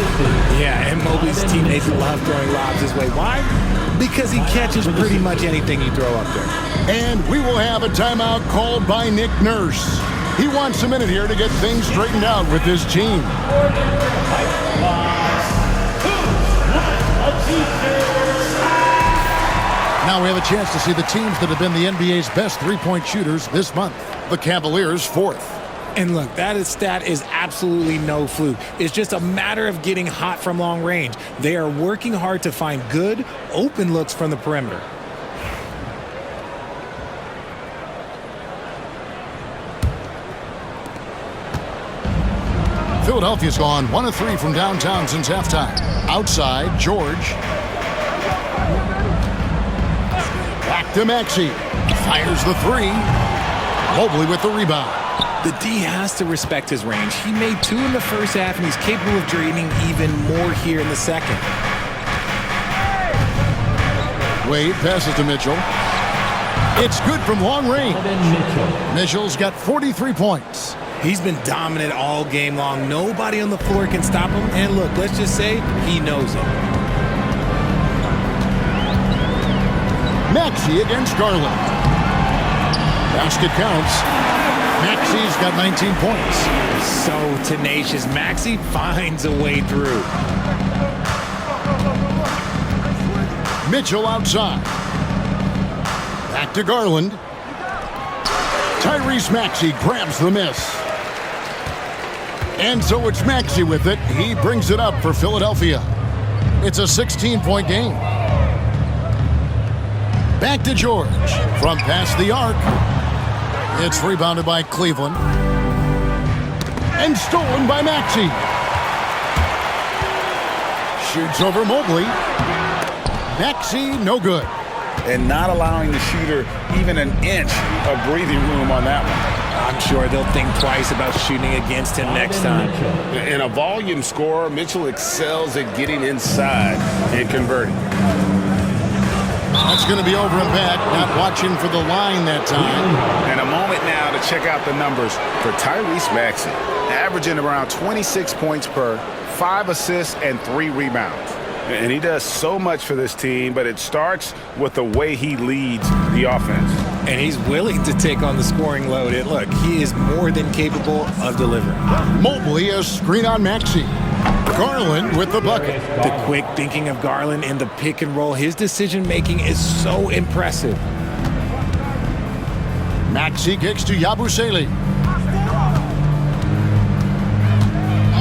Yeah, and Mobley's teammates love throwing lobs his way. Why? Because he catches pretty much anything you throw up there. And we will have a timeout called by Nick Nurse. He wants a minute here to get things straightened out with his team. Now we have a chance to see the teams that have been the NBA's best three-point shooters this month. The Cavaliers 4th. And look, that stat is absolutely no fluke. It's just a matter of getting hot from long range. They are working hard to find good, open looks from the perimeter. Philadelphia's gone 1 of 3 from downtown since halftime. Outside, George. Back to Maxey. Fires the 3. Mobley with the rebound. The D has to respect his range. He made 2 in the first half, and he's capable of draining even more here in the second. Wade passes to Mitchell. It's good from long range. Mitchell's got 43 points. He's been dominant all game long. Nobody on the floor can stop him. And look, let's just say he knows it. Maxey against Garland. Basket counts. Maxey's got 19 points. So tenacious. Maxey finds a way through. Mitchell outside. Back to Garland. Tyrese Maxey grabs the miss. And so it's Maxey with it. He brings it up for Philadelphia. It's a 16-point game. Back to George. From past the arc. It's rebounded by Cleveland. And stolen by Maxey. Shoots over Mobley. Maxey, no good. And not allowing the shooter even an inch of breathing room on that one. I'm sure they'll think twice about shooting against him next time. In a volume scorer, Mitchell excels at getting inside and converting. That's going to be over and back. Not watching for the line that time. And a moment now to check out the numbers for Tyrese Maxey. Averaging around 26 points per, 5 assists, and 3 rebounds. And he does so much for this team, but it starts with the way he leads the offense. And he's willing to take on the scoring load. And look, he is more than capable of delivering. Mobley, a screen on Maxey. Garland with the bucket. The quick thinking of Garland in the pick and roll. His decision-making is so impressive. Maxey kicks to Yabusele.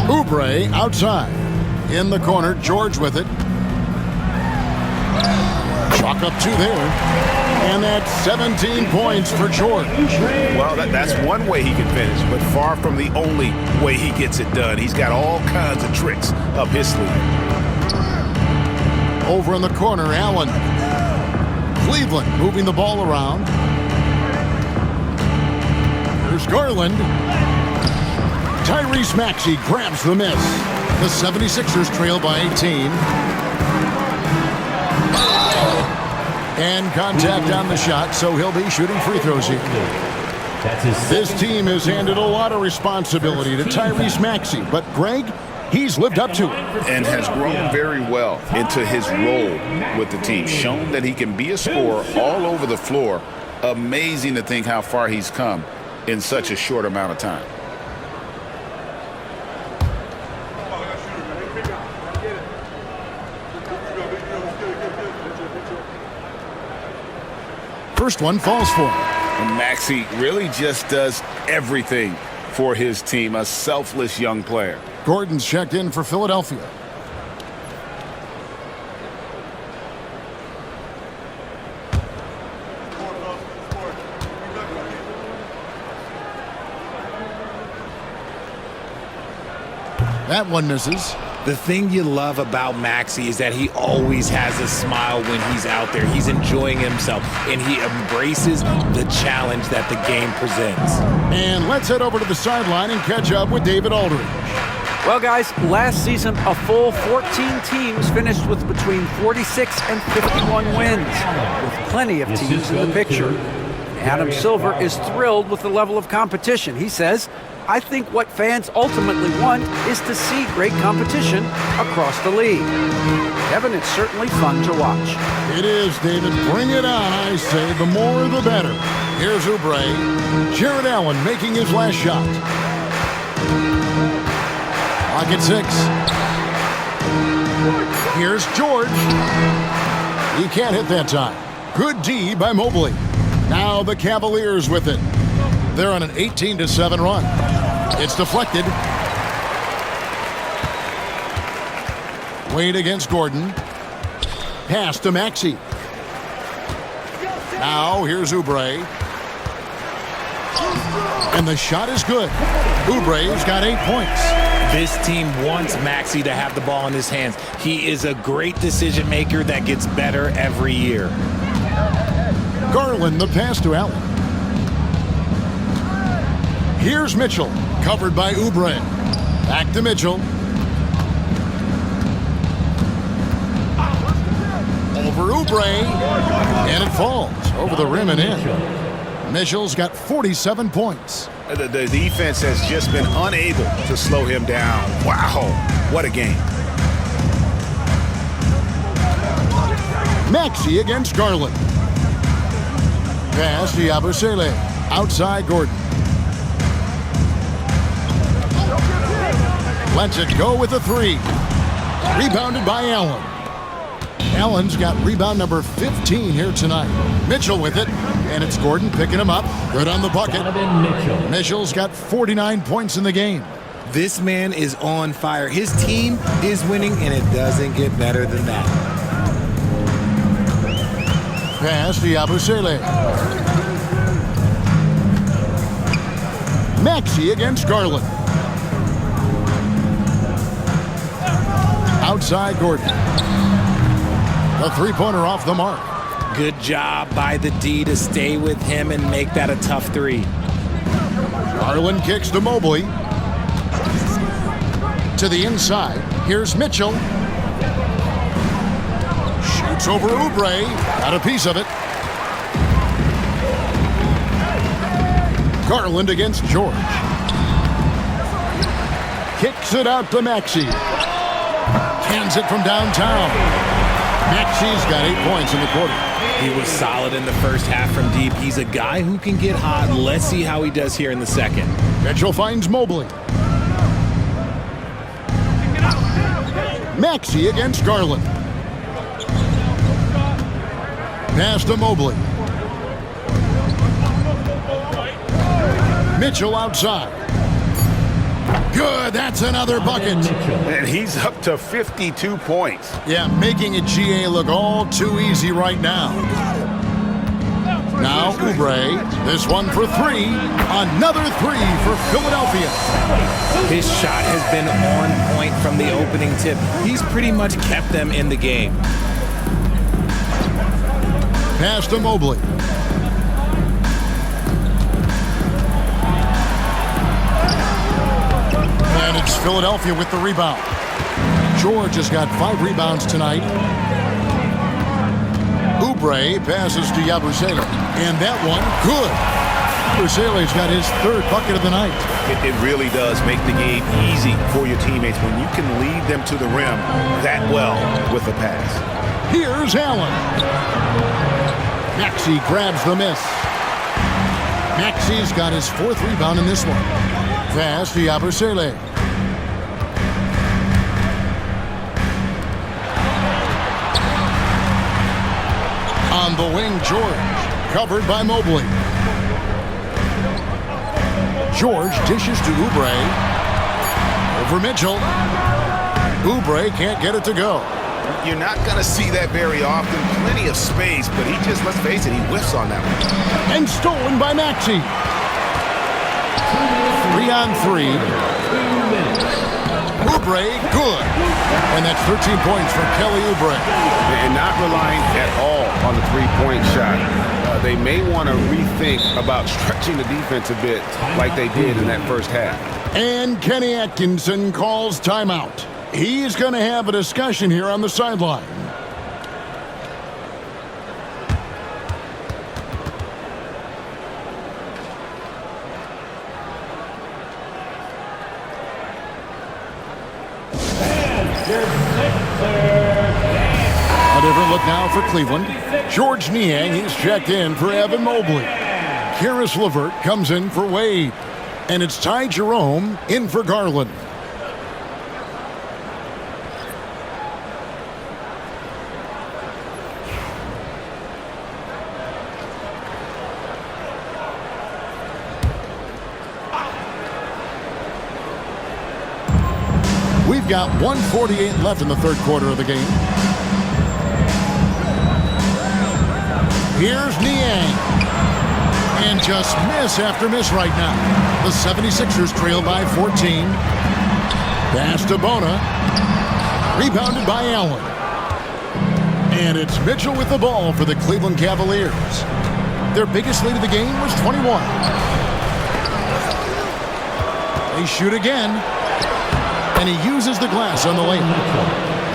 Oubre outside. In the corner, George with it. Chalk up 2 there. And that's 17 points for George. Well, that's one way he can finish, but far from the only way he gets it done. He's got all kinds of tricks up his sleeve. Over in the corner, Allen. Cleveland moving the ball around. Here's Garland. Tyrese Maxey grabs the miss. The 76ers trail by 18. And contact on the shot, so he'll be shooting free throws here. That's his This team has handed a lot of responsibility to Tyrese Maxey, but Greg, he's lived up to it. And has grown very well into his role with the team. Shown that he can be a scorer all over the floor. Amazing to think how far he's come in such a short amount of time. First one falls for him. And Maxey really just does everything for his team. A selfless young player. Gordon's checked in for Philadelphia. That one misses. The thing you love about Maxey is that he always has a smile when he's out there. He's enjoying himself, and he embraces the challenge that the game presents. And let's head over to the sideline and catch up with David Aldridge. Well, guys, last season, a full 14 teams finished with between 46 and 51 wins, with plenty of teams in the picture. Adam Silver is thrilled with the level of competition. He says, I think what fans ultimately want is to see great competition across the league. Kevin, it's certainly fun to watch. It is, David. Bring it on, I say. The more, the better. Here's Oubre. Jared Allen making his last shot. Clock at 6. Here's George. He can't hit that time. Good D by Mobley. Now the Cavaliers with it. They're on an 18-7 run. It's deflected. Wade against Gordon. Pass to Maxey. Now here's Oubre. And the shot is good. Oubre's got 8 points. This team wants Maxey to have the ball in his hands. He is a great decision maker that gets better every year. Garland, the pass to Allen. Here's Mitchell, covered by Oubre. Back to Mitchell. Over Oubre, and it falls over the rim and in. Mitchell's got 47 points. The defense has just been unable to slow him down. Wow, what a game. Maxey against Garland. Pass to Yabusele. Outside Gordon. Lets it go with a 3. Rebounded by Allen. Allen's got rebound number 15 here tonight. Mitchell with it, and it's Gordon picking him up. Good on the bucket. Mitchell's got 49 points in the game. This man is on fire. His team is winning, and it doesn't get better than that. Pass to Yabusele. Maxey against Garland. Outside Gordon. The three-pointer off the mark. Good job by the D to stay with him and make that a tough 3. Garland kicks to Mobley. To the inside. Here's Mitchell. Shoots over Oubre. Got a piece of it. Garland against George. Kicks it out to Maxey. Hands it from downtown. Maxey's got 8 points in the quarter. He was solid in the first half from deep. He's a guy who can get hot. Let's see how he does here in the second. Mitchell finds Mobley. Maxey against Garland. Pass to Mobley. Mitchell outside. Good, that's another bucket. And he's up to 52 points. Yeah, making it GA look all too easy right now. Now Oubre, this one for 3. Another 3 for Philadelphia. His shot has been on point from the opening tip. He's pretty much kept them in the game. Pass to Mobley. And it's Philadelphia with the rebound. George has got 5 rebounds tonight. Oubre passes to Yabusele. And that one, good. Yabusele's got his third bucket of the night. It really does make the game easy for your teammates when you can lead them to the rim that well with a pass. Here's Allen. Maxey grabs the miss. Maxey's got his fourth rebound in this one. Pass to Yabusele. On the wing, George, covered by Mobley. George dishes to Oubre. Over Mitchell. Oubre can't get it to go. You're not going to see that very often. Plenty of space, but he just, let's face it, he whiffs on that one. And stolen by Maxey. 3-on-3. Oubre, good. And that's 13 points for Kelly Oubre. And not relying at all on the three-point shot. They may want to rethink about stretching the defense a bit like they did in that first half. And Kenny Atkinson calls timeout. He's going to have a discussion here on the sideline. A different look now for Cleveland. George Niang, he's checked in for Evan Mobley. Karis LeVert comes in for Wade. And it's Ty Jerome in for Garland. We've got 1:48 left in the third quarter of the game. Here's Niang. And just miss after miss right now. The 76ers trail by 14. Pass to Bona. Rebounded by Allen. And it's Mitchell with the ball for the Cleveland Cavaliers. Their biggest lead of the game was 21. They shoot again. And he uses the glass on the lane.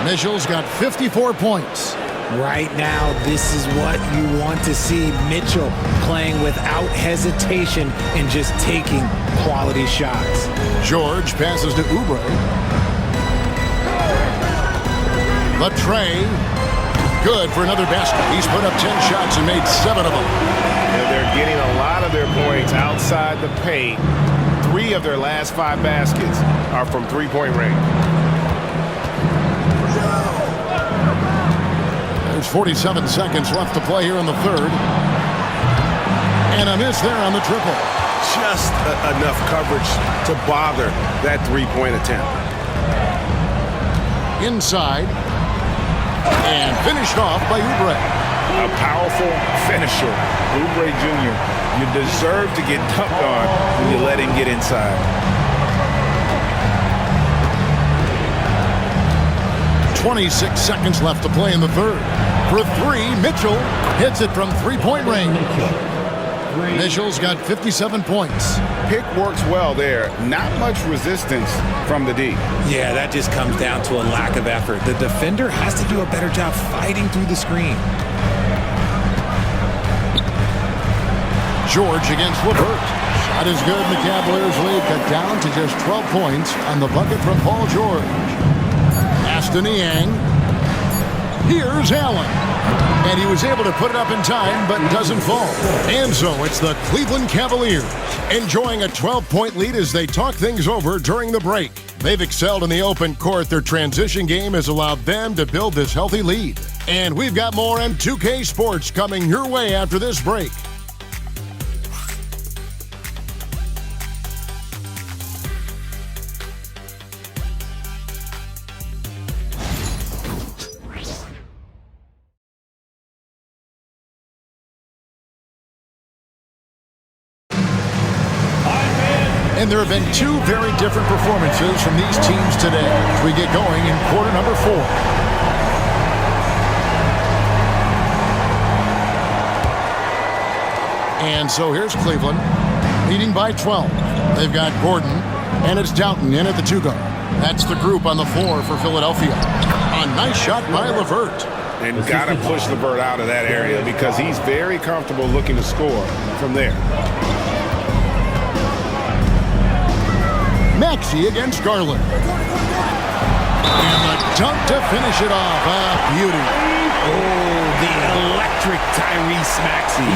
Mitchell's got 54 points. Right now, this is what you want to see. Mitchell playing without hesitation and just taking quality shots. George passes to Oubre. Latrey. Good for another basket. He's put up 10 shots and made 7 of them. And they're getting a lot of their points outside the paint. 3 of their last 5 baskets are from three-point range. There's 47 seconds left to play here in the third. And a miss there on the triple. Just enough coverage to bother that three-point attempt. Inside. And finished off by Oubre. A powerful finisher. Oubre Jr., you deserve to get dunked on when you let him get inside. 26 seconds left to play in the third. For 3, Mitchell hits it from three-point range. Mitchell's got 57 points. Pick works well there. Not much resistance from the D. Yeah, that just comes down to a lack of effort. The defender has to do a better job fighting through the screen. George against LeVert. Shot is good, and the Cavaliers lead cut down to just 12 points on the bucket from Paul George. Pass to Niang. Here's Allen. And he was able to put it up in time, but doesn't fall. And so it's the Cleveland Cavaliers enjoying a 12-point lead as they talk things over during the break. They've excelled in the open court. Their transition game has allowed them to build this healthy lead. And we've got more M2K Sports coming your way after this break. And there have been 2 very different performances from these teams today as we get going in quarter number 4. And so here's Cleveland, leading by 12. They've got Gordon, and it's Downton in at the 2-guard. That's the group on the floor for Philadelphia. A nice shot by LeVert. And got to push LeVert out of that area because he's very comfortable looking to score from there. Maxey against Garland. And the dunk to finish it off. Beauty. Oh, the electric Tyrese Maxey.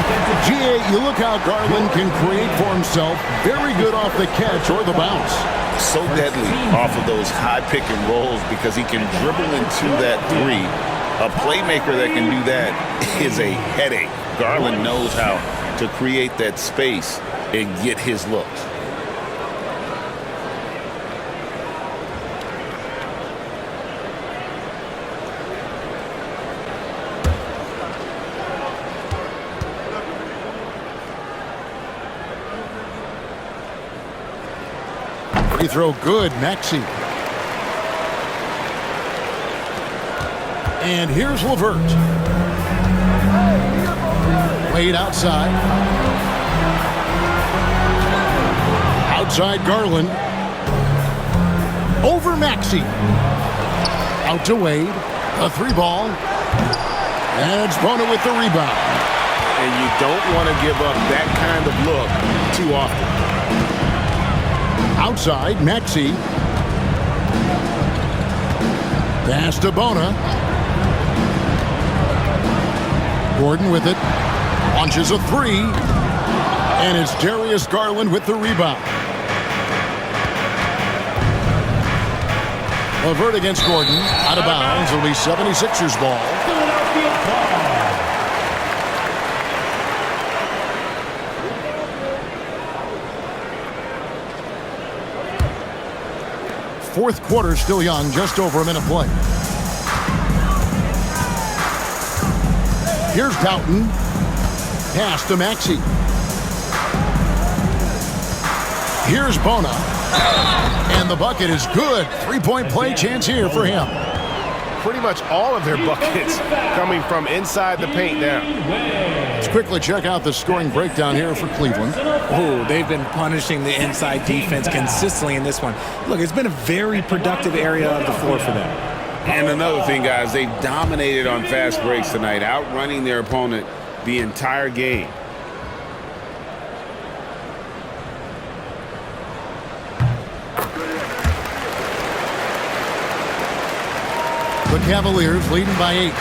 GA, you look how Garland can create for himself. Very good off the catch or the bounce. So deadly off of those high pick and rolls because he can dribble into that three. A playmaker that can do that is a headache. Garland knows how to create that space and get his looks. Free throw good, Maxey. And here's LeVert. Wade outside. Outside Garland. Over Maxey. Out to Wade. A three ball. And it's Bona with the rebound. And you don't want to give up that kind of look too often. Outside, Maxey. Pass to Bona. Gordon with it. Launches a three. And it's Darius Garland with the rebound. LeVert against Gordon. Out of bounds. It'll be 76ers ball. Fourth quarter still young, just over a minute play. Here's Doughton. Pass to Maxey. Here's Bona. And the bucket is good. Three-point play chance here for him. Pretty much all of their buckets coming from inside the paint now. Let's quickly check out the scoring breakdown here for Cleveland. Oh, they've been punishing the inside defense consistently in this one. Look, it's been a very productive area of the floor for them. And another thing, guys, they've dominated on fast breaks tonight, outrunning their opponent the entire game. The Cavaliers leading by 8.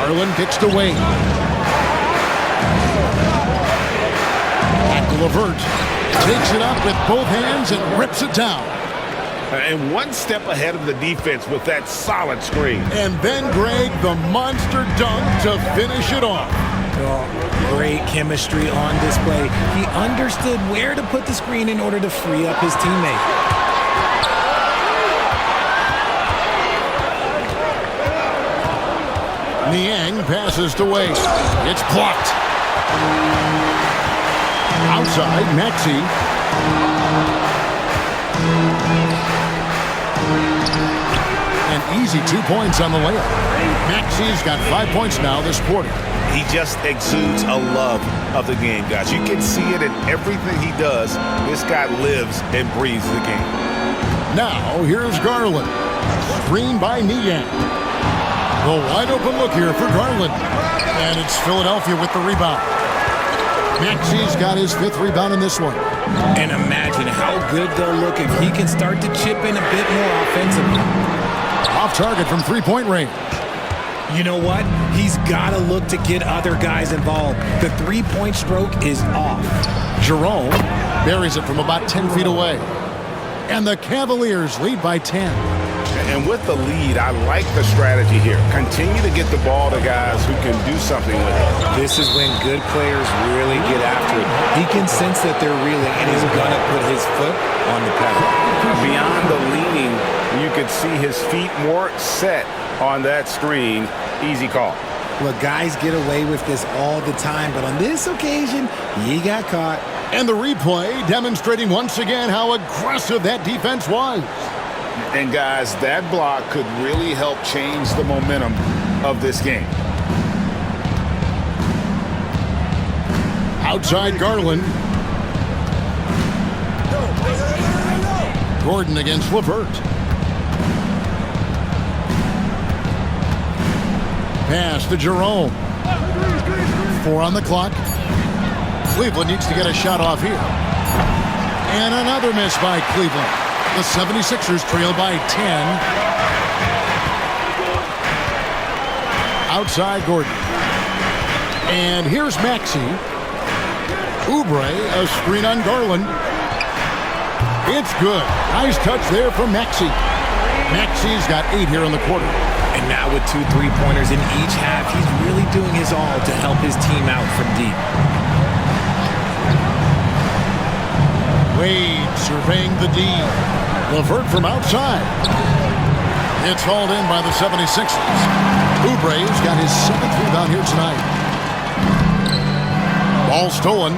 Garland kicks to Wade. Back to LeVert. Takes it up with both hands and rips it down. And one step ahead of the defense with that solid screen. And then Greg, the monster dunk to finish it off. Oh, great chemistry on display. He understood where to put the screen in order to free up his teammate. Niang passes to Wade. It's blocked. Outside, Maxey. An easy 2 points on the layup. Maxey's got 5 points now this quarter. He just exudes a love of the game, guys. You can see it in everything he does. This guy lives and breathes the game. Now, here's Garland. Screened by Niang. A wide open look here for Garland. And it's Philadelphia with the rebound. Maxey's got his 5th rebound in this one. And imagine how good they'll look if he can start to chip in a bit more offensively. Off target from 3-point range. You know what? He's got to look to get other guys involved. The 3-point stroke is off. Jerome buries it from about 10 feet away. And the Cavaliers lead by 10. And with the lead, I like the strategy here. Continue to get the ball to guys who can do something with it. This is when good players really get after it. He can sense that they're reeling, and he's going to put his foot on the pedal. Beyond the leaning, you could see his feet more set on that screen. Easy call. Look, guys get away with this all the time, but on this occasion, he got caught. And the replay demonstrating once again how aggressive that defense was. And guys, that block could really help change the momentum of this game. Outside Garland. Gordon against LeVert. Pass to Jerome. 4 on the clock. Cleveland needs to get a shot off here. And another miss by Cleveland. The 76ers trail by 10. Outside Gordon. And here's Maxey. Oubre, a screen on Garland. It's good. Nice touch there from Maxey. Maxey's got 8 here in the quarter. And now with 2 3-pointers in each half, he's really doing his all to help his team out from deep. Wade surveying the D. LeVert from outside. It's hauled in by the 76ers. Oubre's got his 7th rebound here tonight. Ball stolen.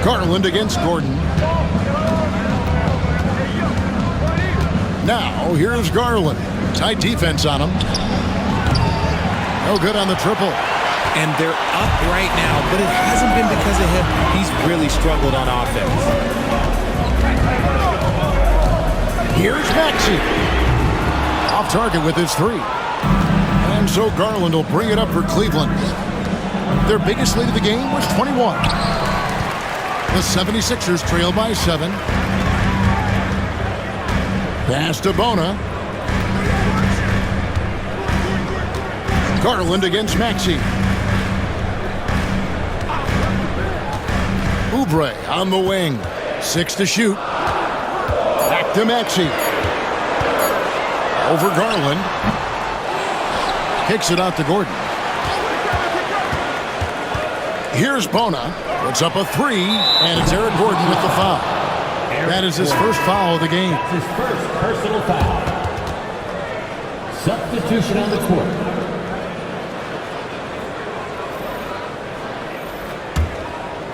Garland against Gordon. Now, here's Garland. Tight defense on him. No good on the triple. And they're up right now, but it hasn't been because of him. He's really struggled on offense. Here's Maxey. Off target with his 3. And so Garland will bring it up for Cleveland. Their biggest lead of the game was 21. The 76ers trail by 7. Pass to Bona. Garland against Maxey. Oubre on the wing. 6 to shoot. Back to Maxey. Over Garland. Kicks it out to Gordon. Here's Bona. Puts up a 3, and it's Eric Gordon with the foul. That is his first foul of the game. It's his first personal foul. Substitution on the court.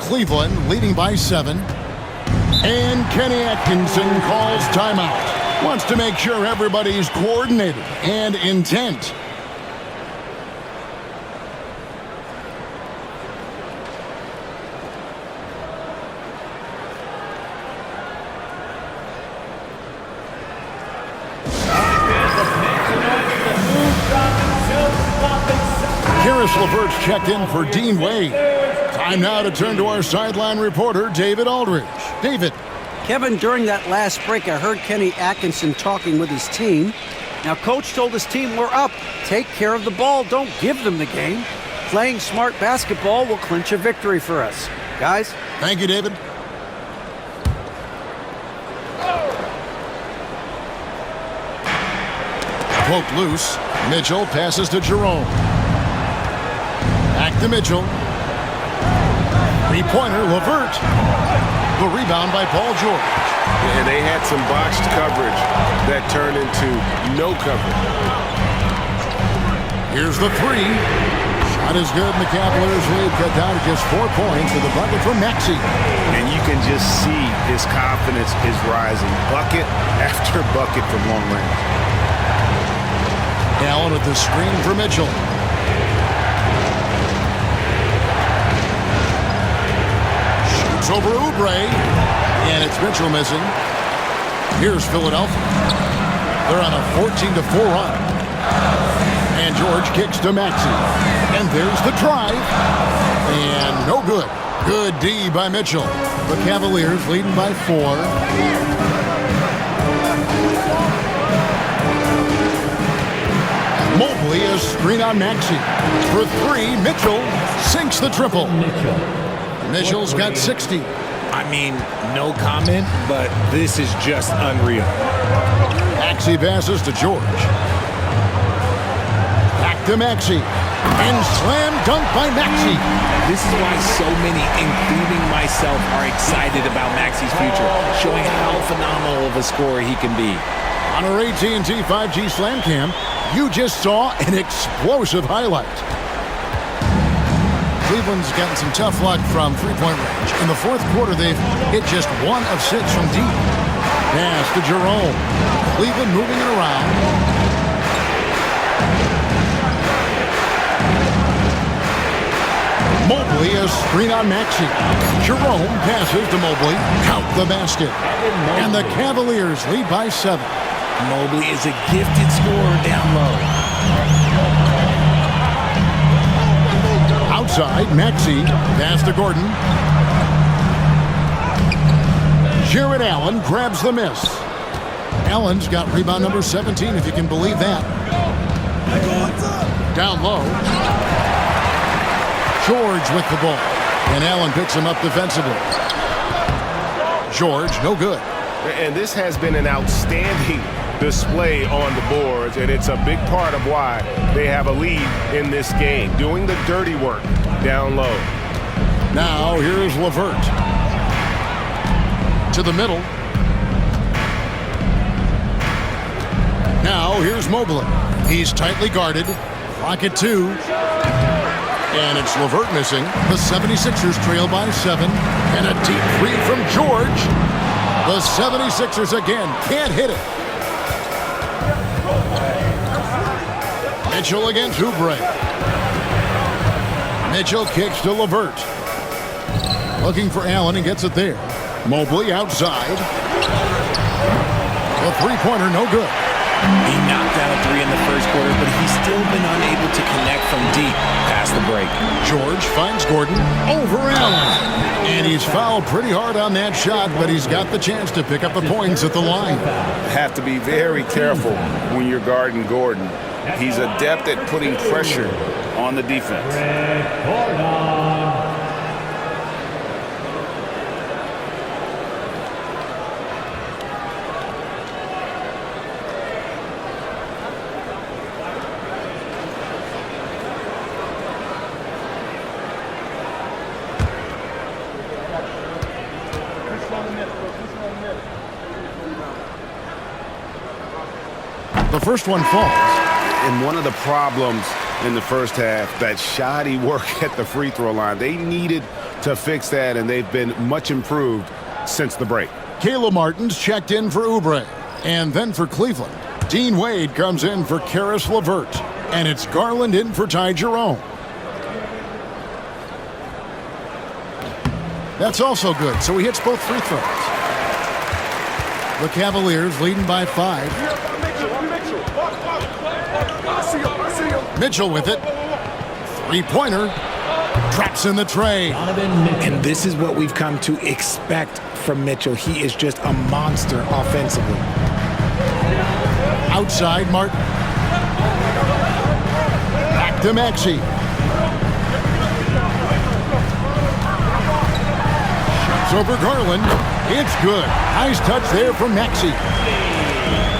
Cleveland leading by 7. And Kenny Atkinson calls timeout. Wants to make sure everybody's coordinated and intent. Karis LeVert's checked in for Dean Wade. Time now to turn to our sideline reporter, David Aldridge. David. Kevin, during that last break, I heard Kenny Atkinson talking with his team. Now, Coach told his team, we're up. Take care of the ball. Don't give them the game. Playing smart basketball will clinch a victory for us. Guys? Thank you, David. Poke loose. Mitchell passes to Jerome. Back to Mitchell. 3-pointer, LeVert. The rebound by Paul George. And they had some botched coverage that turned into no coverage. Here's the 3. Shot is good, and the Cavaliers lead cut down to just 4 points with a bucket from Maxey. And you can just see his confidence is rising. Bucket after bucket from long range. Allen with the screen for Mitchell. Shoots over Oubre. And it's Mitchell missing. Here's Philadelphia. They're on a 14-4 run. And George kicks to Maxey. And there's the drive. And no good. Good D by Mitchell. The Cavaliers leading by 4. Mobley a screen on Maxey. For 3, Mitchell sinks the triple. Mitchell's got 60. I mean, no comment, but this is just unreal. Maxey passes to George. Back to Maxey. And slam dunk by Maxey. This is why so many, including myself, are excited about Maxey's future, showing how phenomenal of a scorer he can be. On our AT&T 5G Slam Cam, you just saw an explosive highlight. Cleveland's gotten some tough luck from three-point range. In the fourth quarter, they've hit just 1 of 6 from deep. Pass to Jerome. Cleveland moving it around. Mobley a screen on Maxey. Jerome passes to Mobley. Count the basket. And the Cavaliers lead by 7. Mobley is a gifted scorer down low. outside. Maxey. Pass to Gordon. Jared Allen grabs the miss. Allen's got rebound number 17, if you can believe that. Down low. George with the ball. And Allen picks him up defensively. George, no good. And this has been an outstanding display on the boards, and it's a big part of why they have a lead in this game, doing the dirty work down low. Now here's LeVert. To the middle. Now here's Mobley. He's tightly guarded. Clock at 2. And it's LeVert missing. The 76ers trail by 7. And a deep 3 from George. The 76ers again can't hit it. Mitchell against Oubre. Mitchell kicks to LeVert. Looking for Allen and gets it there. Mobley outside. The three-pointer, no good. He knocked down a 3 in the first quarter, but he's still been unable to connect from deep past the break. George finds Gordon over Allen. And he's fouled pretty hard on that shot, but he's got the chance to pick up the points at the line. Have to be very careful when you're guarding Gordon. He's adept at putting pressure on the defense. The first one falls. And one of the problems in the first half, that shoddy work at the free throw line. They needed to fix that, and they've been much improved since the break. Caleb Martin's checked in for Oubre. And then for Cleveland, Dean Wade comes in for Karis LeVert. And it's Garland in for Ty Jerome. That's also good, so he hits both free throws. The Cavaliers leading by 5. Mitchell with it. Three-pointer. Traps in the tray. And this is what we've come to expect from Mitchell. He is just a monster offensively. Outside, Martin. Back to Maxey. Shoots over Garland. It's good. Nice touch there from Maxey.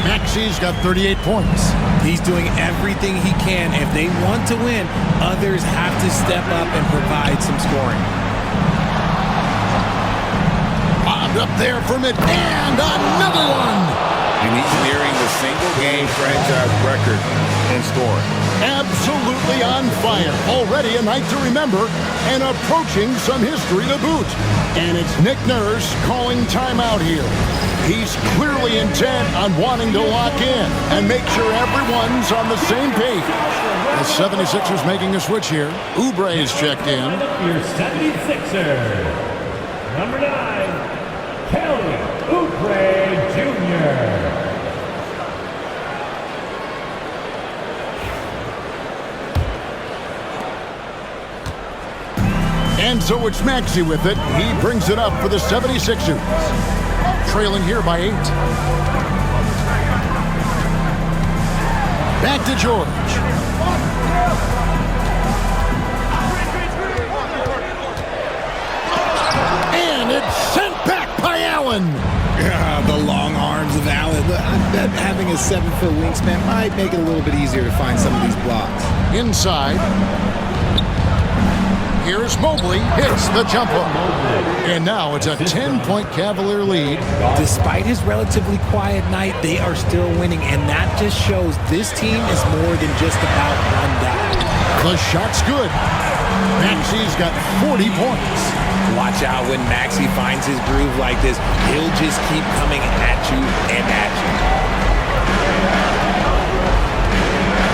Maxey's got 38 points. He's doing everything he can. If they want to win, others have to step up and provide some scoring. Bobbed up there from it, and another one! And he's nearing the single-game franchise record in scoring. Absolutely on fire. Already a night to remember, and approaching some history to boot. And it's Nick Nurse calling timeout here. He's clearly intent on wanting to lock in and make sure everyone's on the same page. The 76ers making a switch here. Oubre is checked in. Your 76er, number 9, Kelly Oubre Jr. And so it's Maxey with it. He brings it up for the 76ers. Trailing here by 8. Back to George. And it's sent back by Allen. Yeah, the long arms of Allen. I bet having a 7-foot wingspan might make it a little bit easier to find some of these blocks. Inside. Here's Mobley, hits the jumper. And now it's a 10-point Cavalier lead. Despite his relatively quiet night, they are still winning, and that just shows this team is more than just about one guy. The shot's good. Maxey's got 40 points. Watch out when Maxey finds his groove like this. He'll just keep coming at you and at you.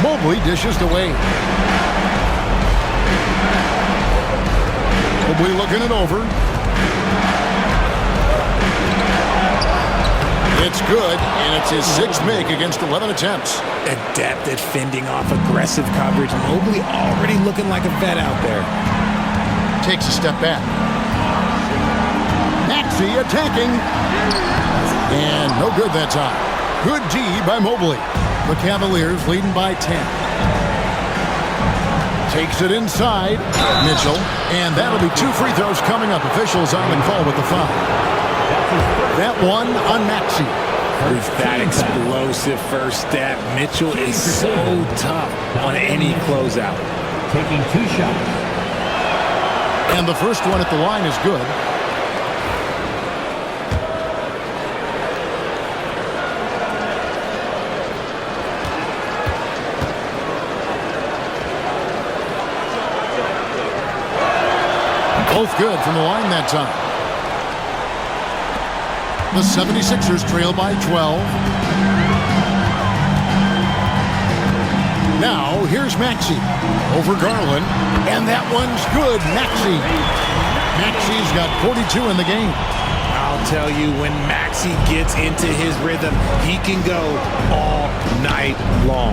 Mobley dishes to Wade. Mobley looking it over. It's good, and it's his 6th make against 11 attempts. Adept at fending off aggressive coverage. Mobley already looking like a vet out there. takes a step back. Maxey attacking. And no good that time. Good D by Mobley. The Cavaliers leading by 10. Takes it inside. Mitchell. And that'll be 2 free throws coming up. Officials on the call with the foul. That one on Maxey. With that explosive first step, Mitchell is so tough on any closeout. Taking 2 shots. And the first one at the line is good. Both good from the line that time. The 76ers trail by 12. Now, here's Maxey over Garland. And that one's good. Maxey. Maxey's got 42 in the game. I'll tell you, when Maxey gets into his rhythm, he can go all night long.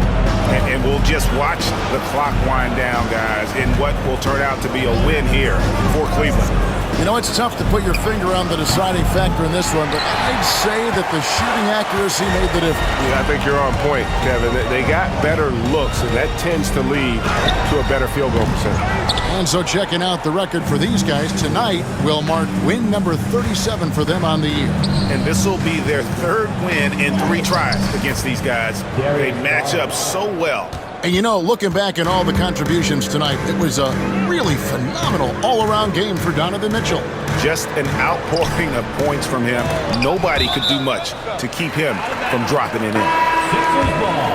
And we'll just watch the clock wind down, guys, in what will turn out to be a win here for Cleveland. You know, it's tough to put your finger on the deciding factor in this one, but I'd say that the shooting accuracy made the difference. Yeah, I think you're on point, Kevin. They got better looks, and that tends to lead to a better field goal percentage. And so checking out the record for these guys tonight will mark win number 37 for them on the year. And this will be their 3rd win in 3 tries against these guys. They match up so well. And you know, looking back at all the contributions tonight, it was a really phenomenal all-around game for Donovan Mitchell. Just an outpouring of points from him. Nobody could do much to keep him from dropping it in. Sixers ball.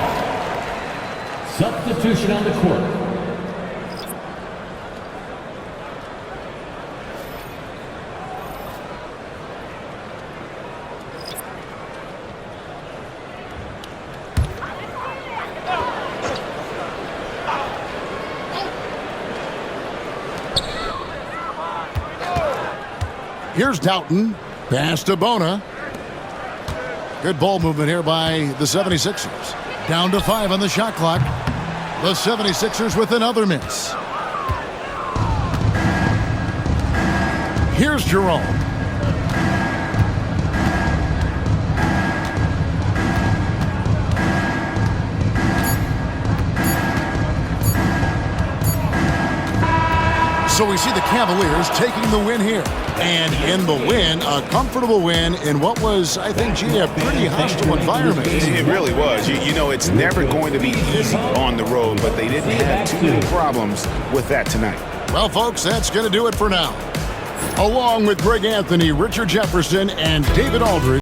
Substitution on the court. Here's Doughton. Pass to Bona. Good ball movement here by the 76ers. Down to 5 on the shot clock. The 76ers with another miss. Here's Jerome. So we see the Cavaliers taking the win here. And in the win, a comfortable win in what was, I think, G, a pretty hostile environment. It really was. You know, it's never going to be easy on the road, but they didn't have too many problems with that tonight. Well, folks, that's going to do it for now. Along with Greg Anthony, Richard Jefferson, and David Aldridge.